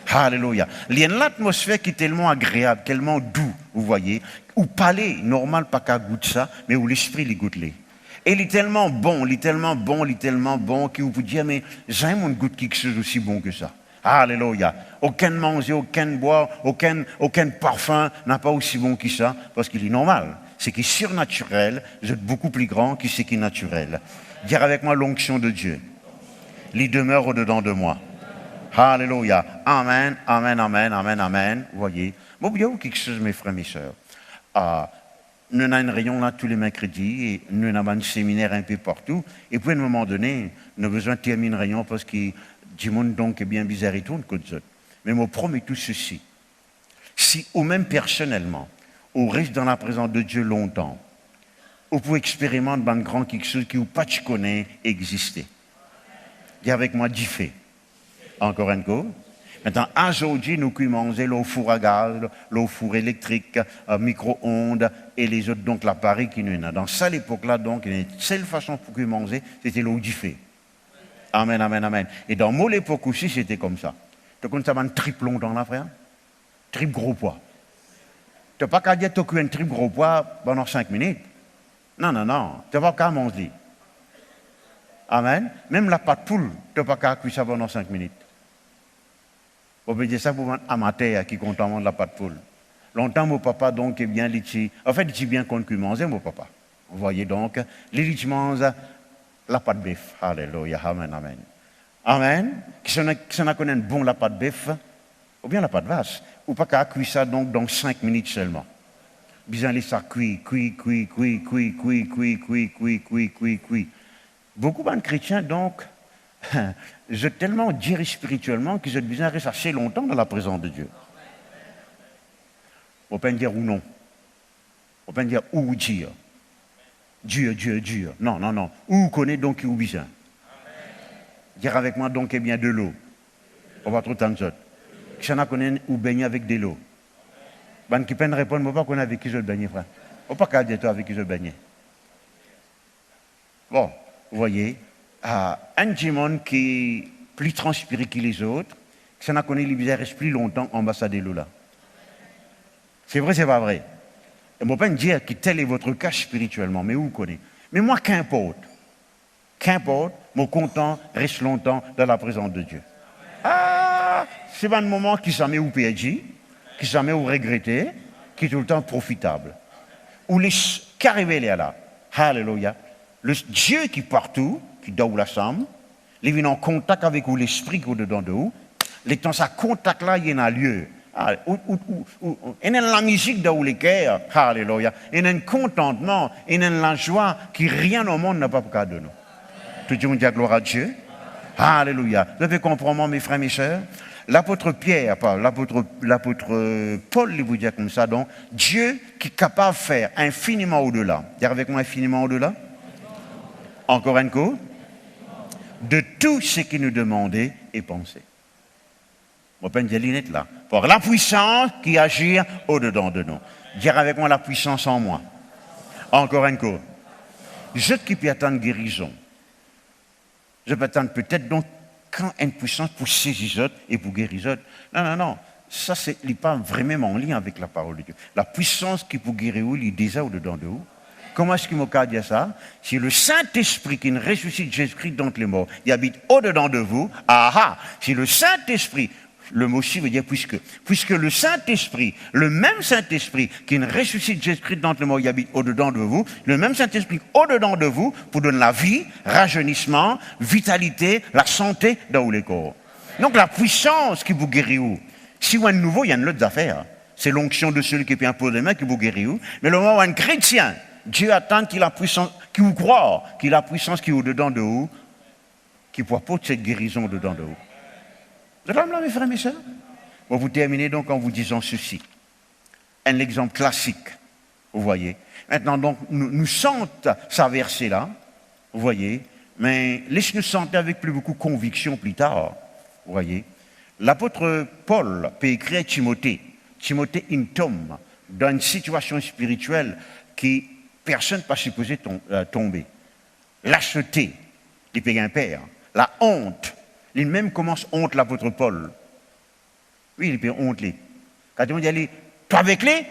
Alléluia. Il y a une atmosphère qui est tellement agréable, tellement doux, vous voyez. Où parler, normal, pas qu'à goûter ça, mais où l'esprit, il goûte les. Et il est tellement bon, qu'il vous dit, mais j'aime un goût quelque chose aussi bon que ça. Alléluia. Aucun manger, aucun boire, aucun parfum n'a pas aussi bon que ça, parce qu'il est normal. Ce qui est surnaturel, vous êtes beaucoup plus grand que ce qui est naturel. Dire avec moi l'onction de Dieu. Il demeure au-dedans de moi. Alléluia. Amen. Vous voyez. Bon, il y a quelque chose, mes frères, mes soeurs. Nous avons une réunion là tous les mercredis, et nous avons un séminaire un peu partout. Et puis, à un moment donné, nous avons besoin de terminer une réunion parce que du monde donc est bien bizarre et tout, mais je promets tout ceci. Si ou même personnellement, on reste dans la présence de Dieu longtemps, on peut expérimenter un grand quelque chose qui vous pas tu connais exister. Dis avec moi, d'y fait. Encore un coup. Maintenant, aujourd'hui, nous pouvons manger l'eau four à gaz, l'eau four électrique, micro-ondes et les autres, donc l'appareil qui nous a. Dans cette époque-là, donc, la seule façon pour manger, c'était l'eau d'y fait. Amen. Et dans mon époque aussi, c'était comme ça. Tu connais ça, un trip longtemps là, frère? Trip gros poids. Tu n'as pas qu'à dire que tu as cuit un trip gros poids pendant 5 minutes. Non, non, non. Tu n'as pas qu'à manger. Amen. Même la pâte poule, tu n'as pas qu'à cuire ça pendant 5 minutes. On peut dire ça pour un amateur qui compte de la pâte poule. Longtemps, mon papa, donc, est bien litchi. En fait, il est bien qu'on mange, mon papa. Vous voyez donc, il mange la pâte bœuf. Alléluia. Amen, amen. Amen. Qui s'en connaît bon la pâte bœuf, ou bien la pâte vache, ou pas qu'à cuire ça donc dans 5 minutes seulement. Bien les ça cuit. Beaucoup de chrétiens, donc, je tellement dire spirituellement qu'ils ont besoin de rester assez longtemps dans la présence de Dieu. On peut dire ou non. On peut dire ou dire. Dieu. Non, non, non. Ou connaît donc qui ou besoin. Dire avec moi donc, eh bien, de l'eau. On va trop tant de qui s'en a connaît ou baigner avec de l'eau. Ben qui peine répondre, mais pas qu'on avec qui je baigner, frère. On pas qu'à dire toi avec qui je baigner. Bon, vous voyez, un monde qui est plus transpiré que les autres, qui s'en a connu les bizarres reste plus longtemps ambassade de l'eau là. C'est vrai, c'est pas vrai. Et moi, pas dire que tel est votre cas spirituellement, mais où vous connaissez. Mais moi, qu'importe, mon content reste longtemps dans la présence de Dieu. Ah, c'est un moment qui s'en met au PJ, qui s'en met au regretter, qui est tout le temps profitable. Où les qui arrivent là, alléluia, le Dieu qui est partout, qui doit la chambre, il vient en contact avec l'esprit qui est dedans de vous, les temps ça contact là, il y a un lieu. Il y a la musique dans les cœurs, alléluia, il y a un contentement, il y a la joie qui rien au monde n'a pas pour de nous. Tout le monde dit gloire à Dieu. Alléluia. Vous avez compris, mes frères, mes sœurs? L'apôtre Pierre, l'apôtre Paul, il vous dit comme ça, donc, Dieu qui est capable de faire infiniment au-delà. Dire avec moi infiniment au-delà? Encore un coup? De tout ce qu'il nous demandait et pensait. On peut dire l'inette là. Pour la puissance qui agit au-dedans de nous. Dire avec moi la puissance en moi. Encore un coup. Je qui peux attendre guérison. Je peux attendre peut-être donc quand une puissance pour saisir et pour guérir. Non. Ça, n'est pas vraiment en lien avec la parole de Dieu. La puissance qui pour guérir, il est déjà au-dedans de vous. Comment est-ce qu'il m'a dit ça? C'est le Saint-Esprit qui ressuscite Jésus-Christ d'entre les morts. Il habite au-dedans de vous. C'est le Saint-Esprit. Le mot ci veut dire puisque le Saint-Esprit, le même Saint-Esprit qui ressuscite Jésus-Christ d'entre les morts, il habite au-dedans de vous, le même Saint-Esprit au-dedans de vous pour donner la vie, rajeunissement, vitalité, la santé dans les corps. Donc la puissance qui vous guérit où? Si vous êtes nouveau, il y a une autre affaire. C'est l'onction de celui qui peut imposer les mains qui vous guérit où? Mais le moment où un chrétien, Dieu attend qu'il a puissance, qui vous croit, qu'il a puissance qui est au-dedans de vous, qui peut apporter cette guérison au-dedans de vous. Vous êtes là, mes frères et mes sœurs? On va vous terminer donc en vous disant ceci. Un exemple classique, vous voyez. Maintenant, donc, nous sentons ça verset là, vous voyez, mais laissez-nous sentir avec plus beaucoup de conviction plus tard, vous voyez. L'apôtre Paul peut écrire à Timothée in tom, dans une situation spirituelle qui personne n'est pas supposé tomber. Lâcheté, il paye un père. La honte. Il même commence honte l'apôtre Paul. Oui, il peut honte les. Quand on dit toi avec les,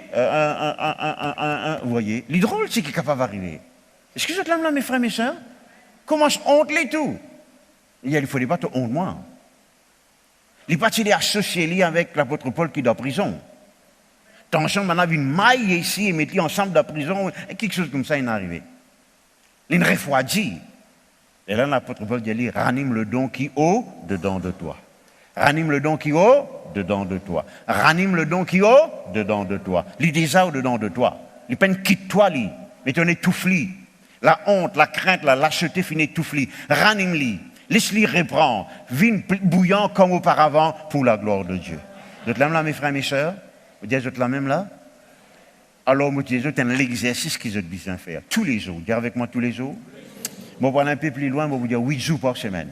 vous voyez, l'hydrôle, c'est qui est capable d'arriver. Est-ce que vous êtes là, mes frères, mes sœurs? Commence honte les tout. Il ne faut pas te honte moi. Il n'est pas associé avec l'apôtre Paul qui est en prison. Attention, maintenant, une maille ici et mettez ensemble dans la prison, et quelque chose comme ça est arrivé. Il refroidit. Et là, l'apôtre Paul dit, ranime le don qui est au dedans de toi. Ranime le don qui est au dedans de toi. Ranime le don qui est au dedans de toi. Il déjà au dedans de toi. Il peine quitte toi, lui. Mais tu es étouffé. La honte, la crainte, la lâcheté finit étouffée. Ranime-lui. Laisse-lui reprendre. Vine bouillant comme auparavant pour la gloire de Dieu. Vous êtes là, mes frères et mes sœurs? Vous dites, vous êtes là même là? Alors, vous dites, c'est l'exercice qu'ils ont besoin de faire. Tous les jours. Dites avec moi tous les jours. Bon, pour aller un peu plus loin, je vais vous dire 8 jours par semaine.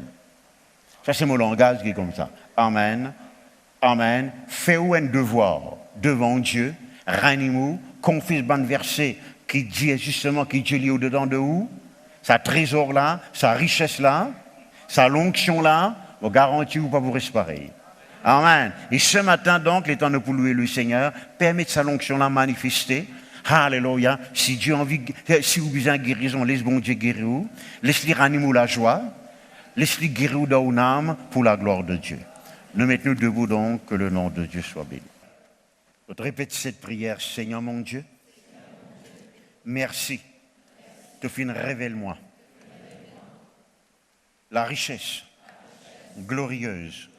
Ça, c'est mon langage qui est comme ça. Amen. Amen. Fais-vous un devoir devant Dieu. Ranimez-vous. Confie ce verset qui dit justement qu'il Dieu lit au-dedans de vous. Sa trésor là, sa richesse là, sa l'onction là, vous garantit ou pas vous reste pareil. Amen. Et ce matin, donc, les temps de pour louer le Seigneur, permettre sa onction-là manifester. Alléluia. Si Dieu a envie, si vous besoin de guérison, laisse bon Dieu guérir vous. Laisse-lui ranimer la joie. Laisse-lui guérir dans une âme pour la gloire de Dieu. Nous mettons debout donc, que le nom de Dieu soit béni. Je répète cette prière, Seigneur mon Dieu. Merci. Révèle-moi la richesse glorieuse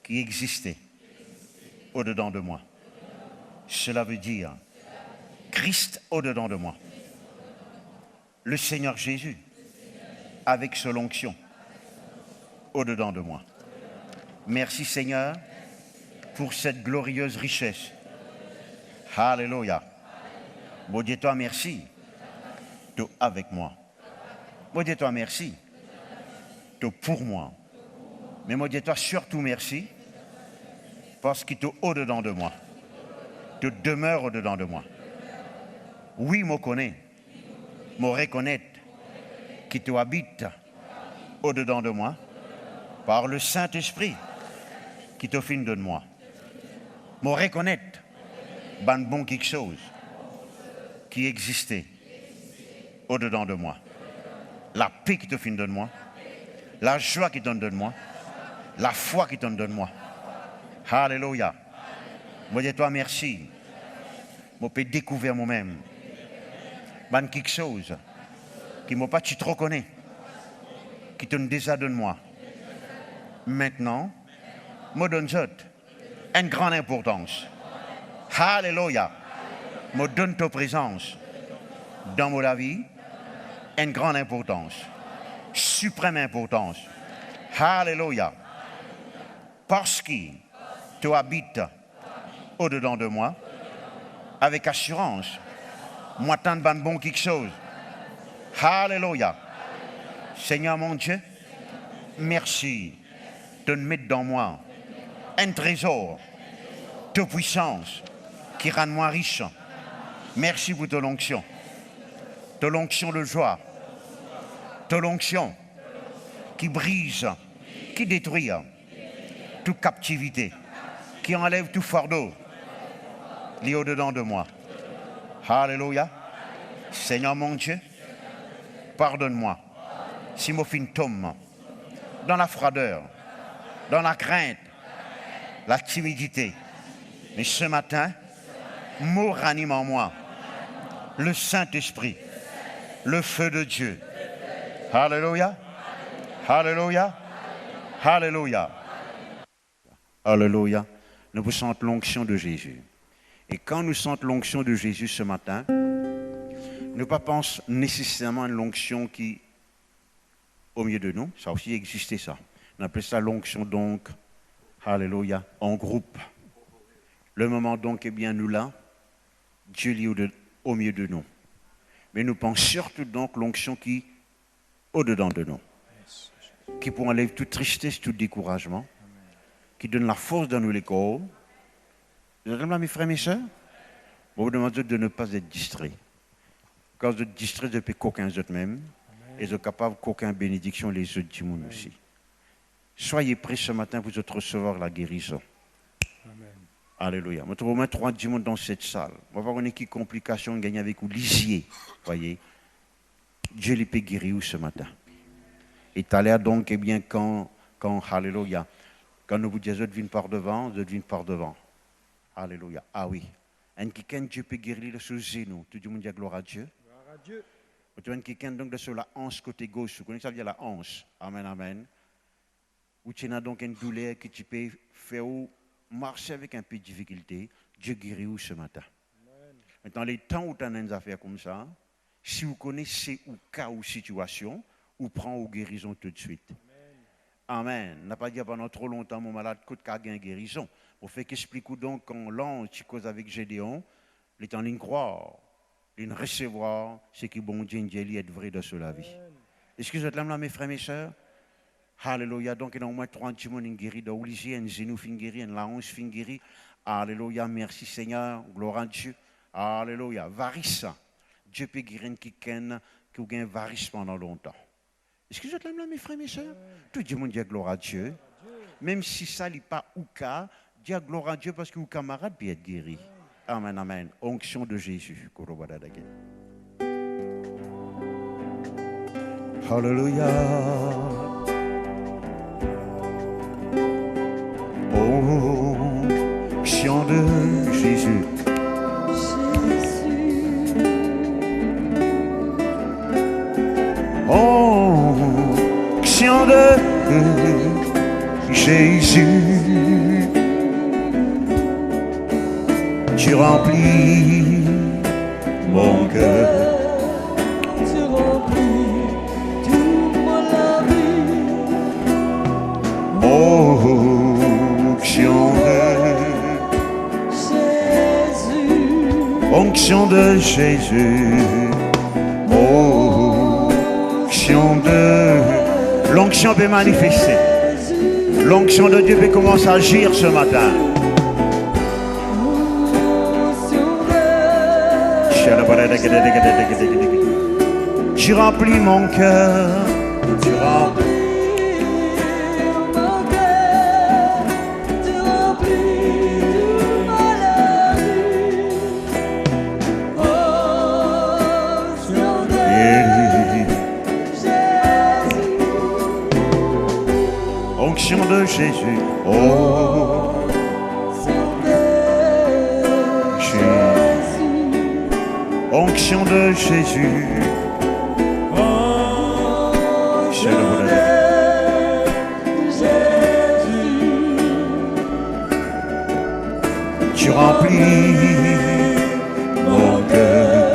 qui existait au-dedans de moi. Cela veut dire Christ au-dedans de moi. Le Seigneur Jésus avec son onction au-dedans de moi. Merci Seigneur pour cette glorieuse richesse. Alléluia. Bon Dieu, toi merci. Tu es avec moi. Bon Dieu, toi merci. Tu es pour moi. Mais moi Dieu, toi surtout merci. Parce qu'il est au-dedans de moi. Tu demeures au-dedans de moi. Oui, je connais. Je reconnais qui te habite au-dedans de moi par le Saint-Esprit qui te fait de moi. Je reconnais bon quelque chose qui existait au-dedans de moi. La paix qui te fait de moi, la joie qui te donne de moi, la foi qui te donne de moi. Alléluia. Moi, dis toi merci. Je peux découvrir moi-même. Ban quelque chose qui ne m'a pas trop connaît, qui te déjà de moi. Maintenant, me donne une grande importance. Alléluia. Me donne ta présence dans ma vie, une grande importance, suprême importance. Alléluia. Parce que tu habites au-dedans de moi, avec assurance, moi t'en ban bon quelque chose. Alléluia. Seigneur mon Dieu, merci de mettre dans moi un trésor de puissance qui rend moi riche. Merci pour ton onction. Ton onction de joie. Ton onction qui brise, qui détruit toute captivité, qui enlève tout fardeau lié au-dedans de moi. Alléluia. Seigneur mon Dieu, pardonne-moi si mon fin tombe dans la froideur, dans la crainte, la timidité. Mais ce matin, mot ranime en moi le Saint-Esprit, le feu de Dieu. Alléluia. Alléluia. Alléluia. Alléluia. Nous sentons l'onction de Jésus. Et quand nous sentons l'onction de Jésus ce matin, ne pas penser nécessairement à l'onction qui au milieu de nous. Ça a aussi existé ça. On appelle ça l'onction donc, alléluia, en groupe. Le moment donc, eh bien, nous là, Dieu est au milieu de nous. Mais nous pensons surtout donc l'onction qui au-dedans de nous. Qui pour enlever toute tristesse, tout découragement. Qui donne la force dans nous les corps. Vous êtes là, mes frères, mes soeurs? Je vous demande de ne pas être distrait. Quand vous êtes distrait depuis qu'aucun autre même, et vous êtes capable qu'aucune bénédiction les autres du monde aussi. Soyez prêts ce matin pour recevoir la guérison. Amen. Alléluia. Je trouve au moins 3 du monde dans cette salle. On va voir une équipe complication gagner avec vous, lisier. Voyez. Dieu les peut guérir ce matin. Et tu as l'air donc, eh bien, quand alléluia, quand nous vous disons, vous venez par devant, vous venez par devant. Alléluia. Ah oui. Et quelqu'un, Dieu peut guérir sur le genou. Tout le monde dit gloire à Dieu. Gloire à Dieu. Tu as quelqu'un donc sur la hanche côté gauche. Vous connaissez ça veut dire la hanche. Amen, amen. Ou tu as donc une douleur que tu peux faire marcher avec un peu de difficulté. Dieu guérit ce matin. Amen. Maintenant, les temps où tu as des affaires comme ça, si vous connaissez ou cas ou situation, vous prenez aux guérisons tout de suite. Amen. On n'a pas dit pendant trop longtemps, mon malade, coûte qu'à une guérison. On fait qu'explique donc quand l'ange qui cause avec Gédéon, il est en ligne croire, il recevoir ce qui bon Dieu est vrai de cela vie. Est-ce que vous êtes là, mes frères, mes soeurs? Alléluia. Donc, il y a au moins 30 personnes guéries, dans l'Olivier, un genou fin guéri, un la hanche fin guéri. Alléluia. Merci Seigneur. Gloire à Dieu. Alléluia. Varice. Dieu peut guérir quelqu'un qui a un varice pendant longtemps. Est-ce que vous êtes là, mes frères, mes soeurs? Tout le monde dit gloire à Dieu. même si ça n'est pas Ouka, dis gloire à Dieu parce que vos camarades peuvent être guéris. Amen, amen. Onction de Jésus. Alléluia. Onction de Jésus. Onction de Jésus. Tu remplis mon cœur. Tu remplis toute mon vie. Onction Jésus. Onction de Jésus. Onction de... L'onction peut manifester. L'onction de Dieu peut commencer à agir ce matin. Tu remplis mon cœur. Tu remplis mon cœur. Tu remplis toute ma vie. Onction de Jésus. Onction de Jésus. Onction de Jésus. Tu remplis mon cœur.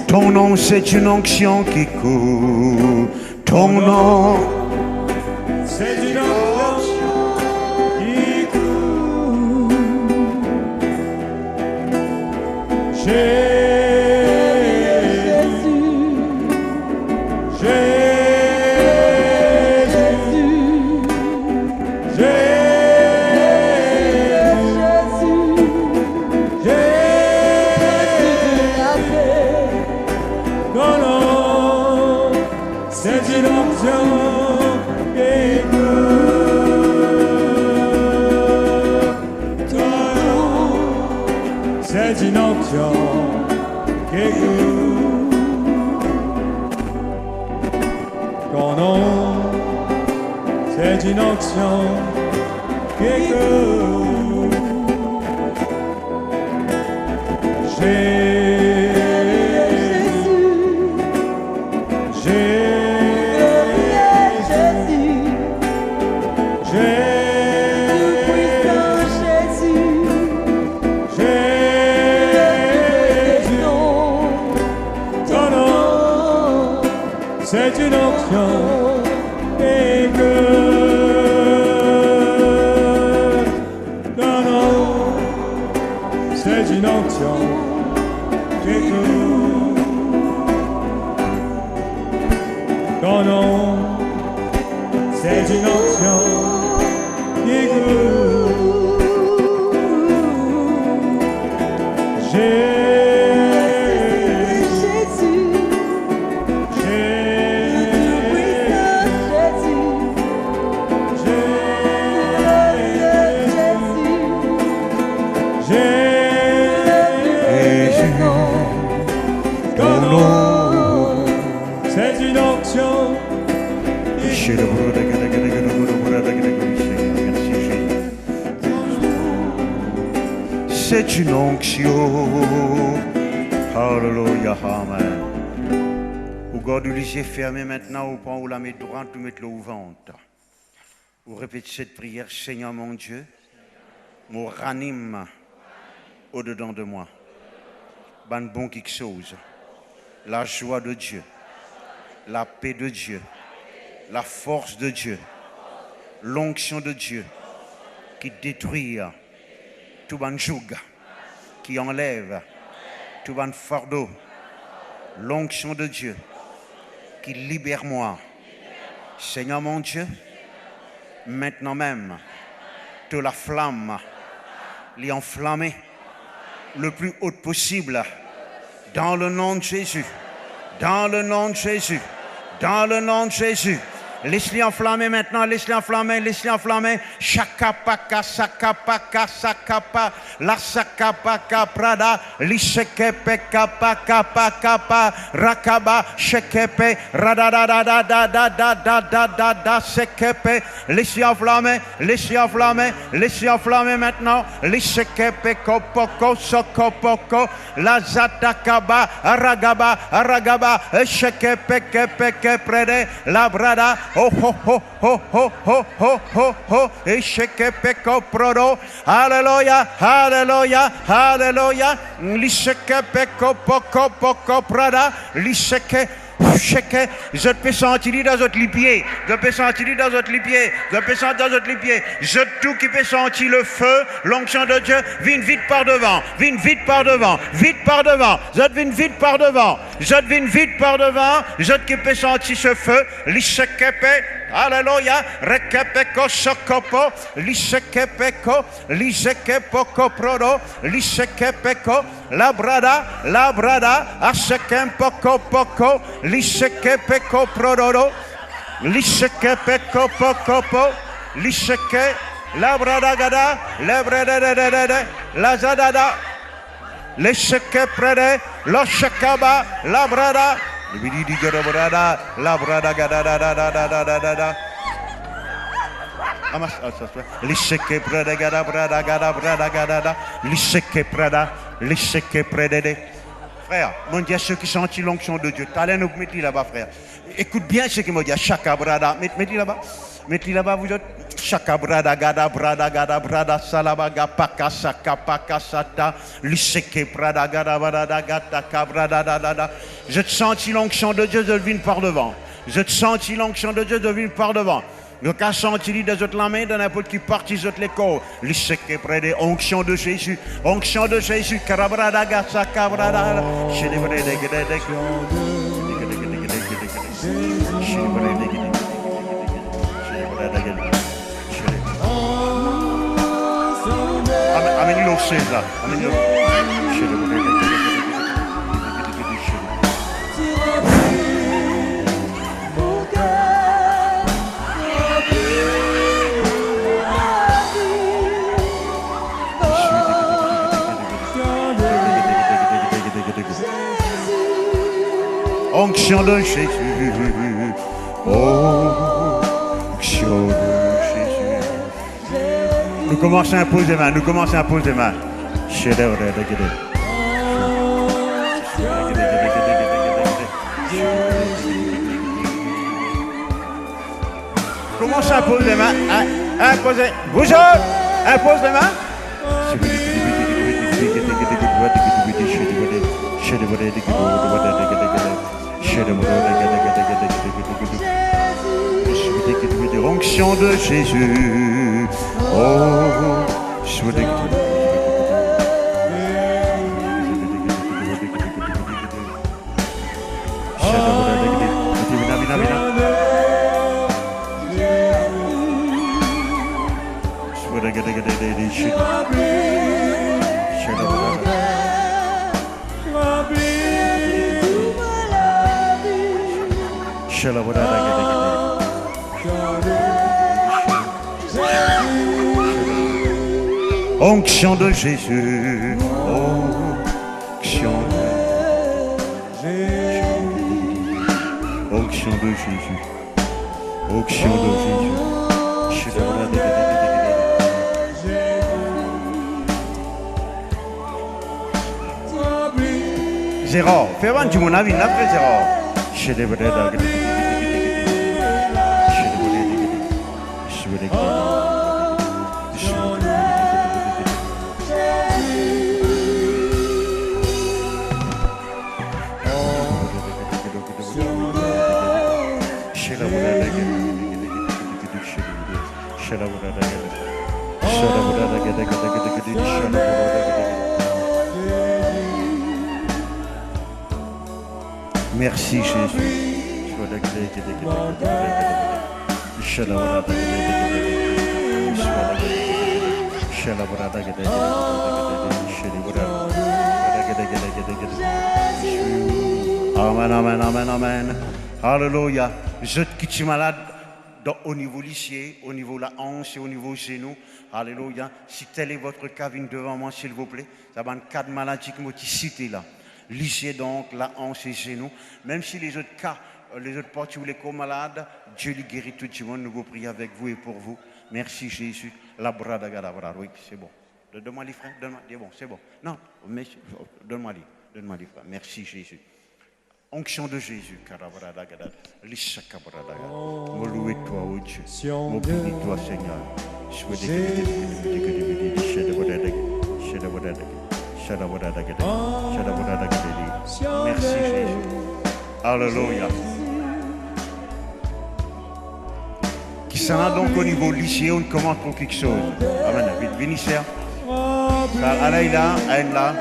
Ton nom, c'est une onction qui coule. Ton nom, c'est une onction qui coule. C'est une onction qui coule. Ton nom, c'est une onction qui coule. C'est une onction et que non, non, c'est une onction et que non, non, c'est une onction et que Oh, c'est une onction. C'est une onction. Alléluia, amen. Ou garde les yeux fermés maintenant, ou prend ou la met droite, ou mettre le ouverte. Ou répétez cette prière, Seigneur mon Dieu, me ranime au-dedans de moi. Ban bon quelque chose. La joie de Dieu, la paix de Dieu, la force de Dieu, l'onction de Dieu qui détruit tout ban joug, qui enlève tout ban fardeau, l'onction de Dieu qui libère moi. Seigneur mon Dieu, maintenant même, de la flamme, l'y enflammer le plus haut possible, dans le nom de Jésus, dans le nom de Jésus, dans le nom de Jésus. Laisse-les enflammer maintenant, laisse-les enflammer, laisse-les enflammer. Shakapaka, sakapaka, sakapa, la sakapaka prada, lisekepe kapaka pakapa, rakaba, shekepe, radadadadadadadadadada, sekepe. Laisse-les enflammer, laisse-les enflammer, laisse-les enflammer maintenant. Lisekepe kopoko, sokopoko, la zatakaba, aragaba, aragaba, shekepe kepe prede, la brada. Oh ho ho ho ho ho ho ho ho et sheke peko prodo alléluia alléluia alléluia lisheke peko poko poko prada lisheke sheke je peux sentir dans votre lipier je peux sentir dans votre lipier je peux sentir dans votre lipier je tout qui peut sentir le feu l'onction de Dieu vient vite par devant vite par devant vite par devant je viens vite par devant je viens vite par devant je qui peux sentir ce feu lishekepe alléluia rekepeko sokopo lisekepeko lisekepoko prodo lisekepeko labrada asekempoko poko lisekepeko prododo lisekepeko pokopo liseke labrada gada labrada lazadada lisekeprede loshakaba labrada la brada gada Lisheke prada gada brada gada Lisheke prada Lisheke prede. Frère, mon Dieu, ceux qui sentent l'onction de Dieu, t'allez nous mettre là-bas, frère. Écoute bien ce qui me dit, chaka brada, mettez là-bas. Mettez là-bas, vous autres. Chaka brada brada salabaga paka saka paka sata liseke brada gata kabrada da. Je te sens l'onction de Dieu devine par devant. Je te sens l'onction de Dieu devine par devant. Le cas senti des autres la main de n'importe qui partie des autres les corps. Liseke près onction de Jésus. Onction de Jésus. Karabrada gata kabrada. Amen l'eau c'est là. Amen l'eau. Onction de Jésus. Onction de Jésus. Nous commençons à poser les mains. Commencez à poser les mains. Imposez. Vous autres, impose les mains. Onction de Jésus. Oh, onction de Jésus, onction de Jésus. Onction de Jésus. Onction de Jésus. Zéro. Fais-moi du mon avis, après zéro. Merci Jésus. Amen, amen, amen, amen. Alléluia. Je qui suis malade au niveau lycée, au niveau de la hanche et au niveau genou. Alléluia. Si tel est votre cas, venez devant moi, s'il vous plaît. Ça va être 4 maladies que je cité là. Lycée donc, la hanche et genou. Même si les autres cas, les autres parties où les corps malades, Dieu les guérit tout le monde. Nous vous prions avec vous et pour vous. Merci Jésus. La brada gadabra. Oui, c'est bon. Donne-moi les frères. Donne-moi. C'est bon, c'est bon. Non, mais donne-moi les. Donne-moi les frères. Merci Jésus. Onction de Jésus. Moi louer toi, oh Dieu. Moi bénis toi, Seigneur. Merci Jésus. Alléluia. Qui s'en a donc au niveau lycée, on commence pour quelque chose. Amen. Vénisseur. Allez là, allez là.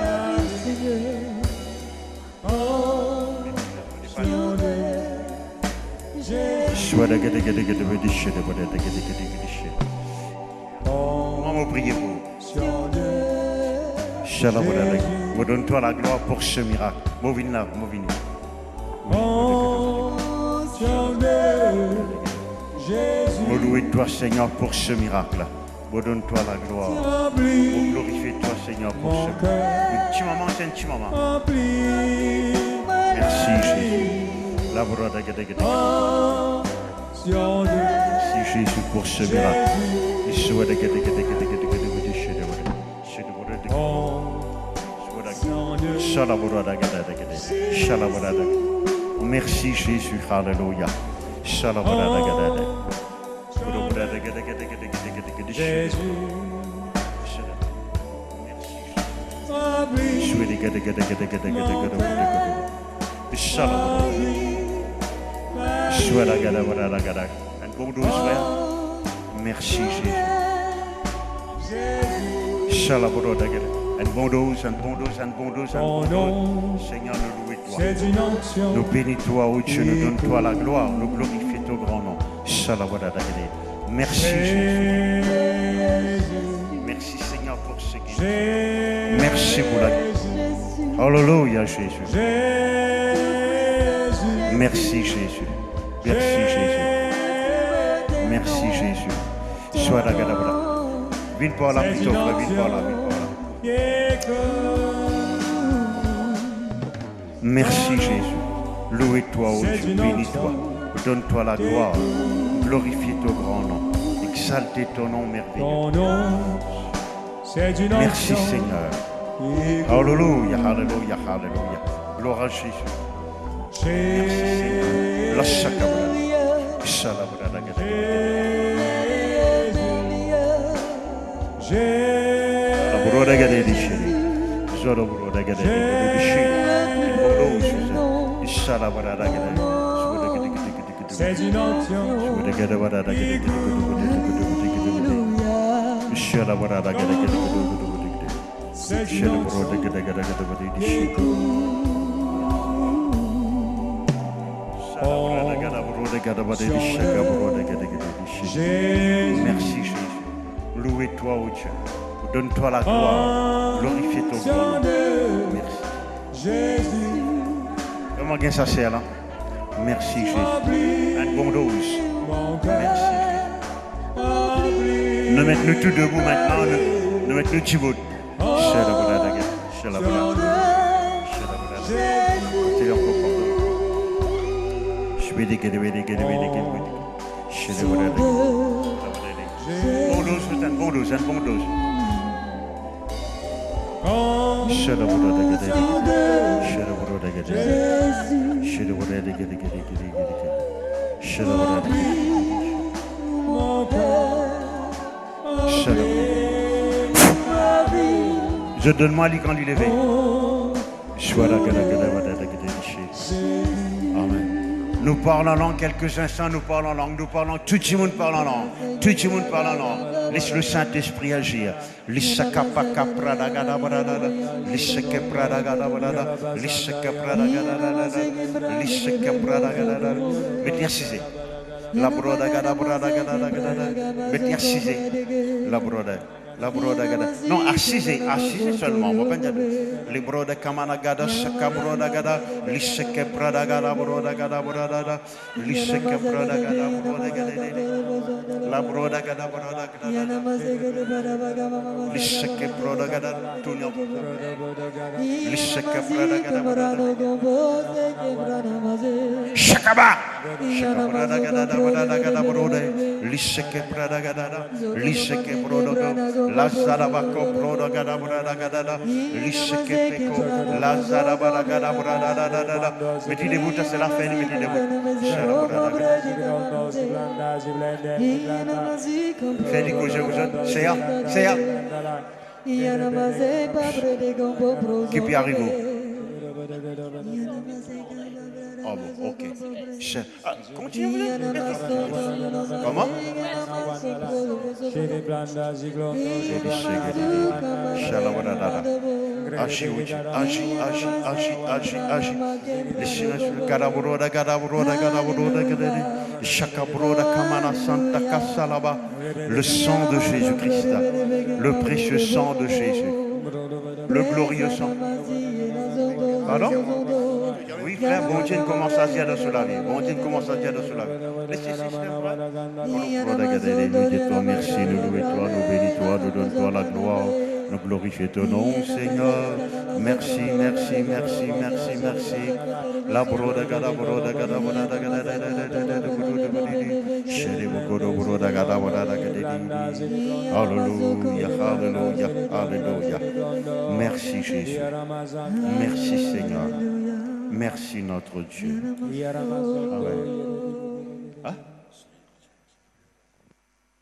Comment prier pour vous? Donne-toi la gloire pour ce miracle. Movine là, movine. Louez-toi Seigneur pour ce miracle. Donne-toi la gloire. Glorifie-toi Seigneur pour ce miracle. Un petit moment, c'est un petit moment. Merci Jésus. Merci Jésus pour ce miracle. Merci Jésus, alléluia. Merci Jésus. Un bon dose. Seigneur, nous louons-toi. Nous bénis-toi, oh Dieu, nous donne-toi la gloire, nous glorifions ton grand nom. Merci Jésus. Merci Seigneur pour ce qui est. Merci pour la gloire. Alléluia Jésus. Merci Jésus. Merci Jésus. Merci Jésus. Sois la gadabra. Viens par là, plutôt, viens par là. Merci Jésus. Louez-toi, oh Dieu, bénis-toi. Donne-toi la gloire. Glorifie ton grand nom. Exaltez ton nom merveilleux. Merci Seigneur. Alléluia, alléluia, alléluia. Gloire à Jésus. Merci Seigneur. La chakabra. Shalabra la gadabra. C'est une onction. Merci Jésus. Louez-toi, oh Dieu. Donne-toi la gloire. Glorifie ton nom. Merci. Jésus. Comment bien ça c'est là? Merci Jésus. Un bon dose. Merci Jésus. Nous mettons tout debout maintenant. Nous mettons tout debout. Bon dose. Je donne-moi les quand il est veillé. Amen. Nous parlons en langue quelques instants, nous parlons en langue, tout le monde parle en langue, tout le monde parle en langue. Laisse le Saint-Esprit agir. Mettez assisé. La broda gada broda gada gada. Mettez assisé. La broda. La broda gada. Non, assisé seulement. Les broda kamana gada, saka broda gada, lisseke broda gada broda gada broda, lisseke broda gada broda gada. La broda gada broda gada. Lisseke broda gada tunyo. Lisseke broda gada broda. Shakaba. Shakabroda gada broda gada broda. Lisseke broda gada. Lisseke broda. La Zarabako Broda Gada Brada Gada, Lishekepeko, La Zarabara Gada Brada Gada. Mettez des bouts, c'est la fin, mettez des bouts. Fais du coup, je vous donne. C'est à. Qui peut arriver? Oh bon, ok. Continue. Comment? Agis. Laissez-le sur le Gadabroda. Chakabroda Kamana Santa Kassalaba. Le sang de Jésus-Christ. Le précieux sang de Jésus. Le glorieux sang. Pardon? Oui, frère, bon Dieu commence à dire de cela. Laissez-le. Merci, nous louons-toi, nous bénis-toi, nous donnons-toi la gloire. Nous glorifions ton nom, Seigneur. Merci. La broda gada. Alléluia. Merci, Jésus. Merci, Seigneur. Merci, notre Dieu. Amen. Hein?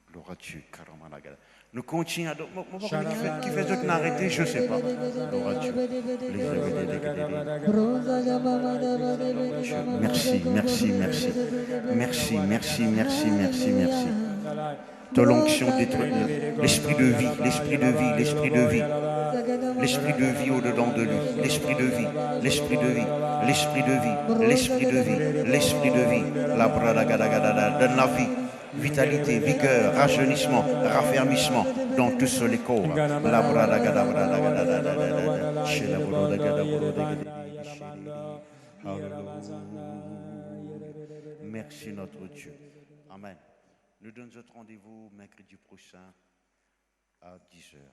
Gloire à Dieu. Nous continuons. Qui fait d'autres n'arrêter, je ne sais pas. Gloire à Dieu. Merci. De l'onction détruite. L'esprit de vie. L'esprit de vie au-dedans de lui. L'esprit de vie. La brada gada. Donne la vie. Vitalité, vigueur, rajeunissement, raffermissement dans tout ce les corps. La brada gada. Merci notre Dieu. Amen. Nous donnons notre rendez-vous mercredi prochain à 10h.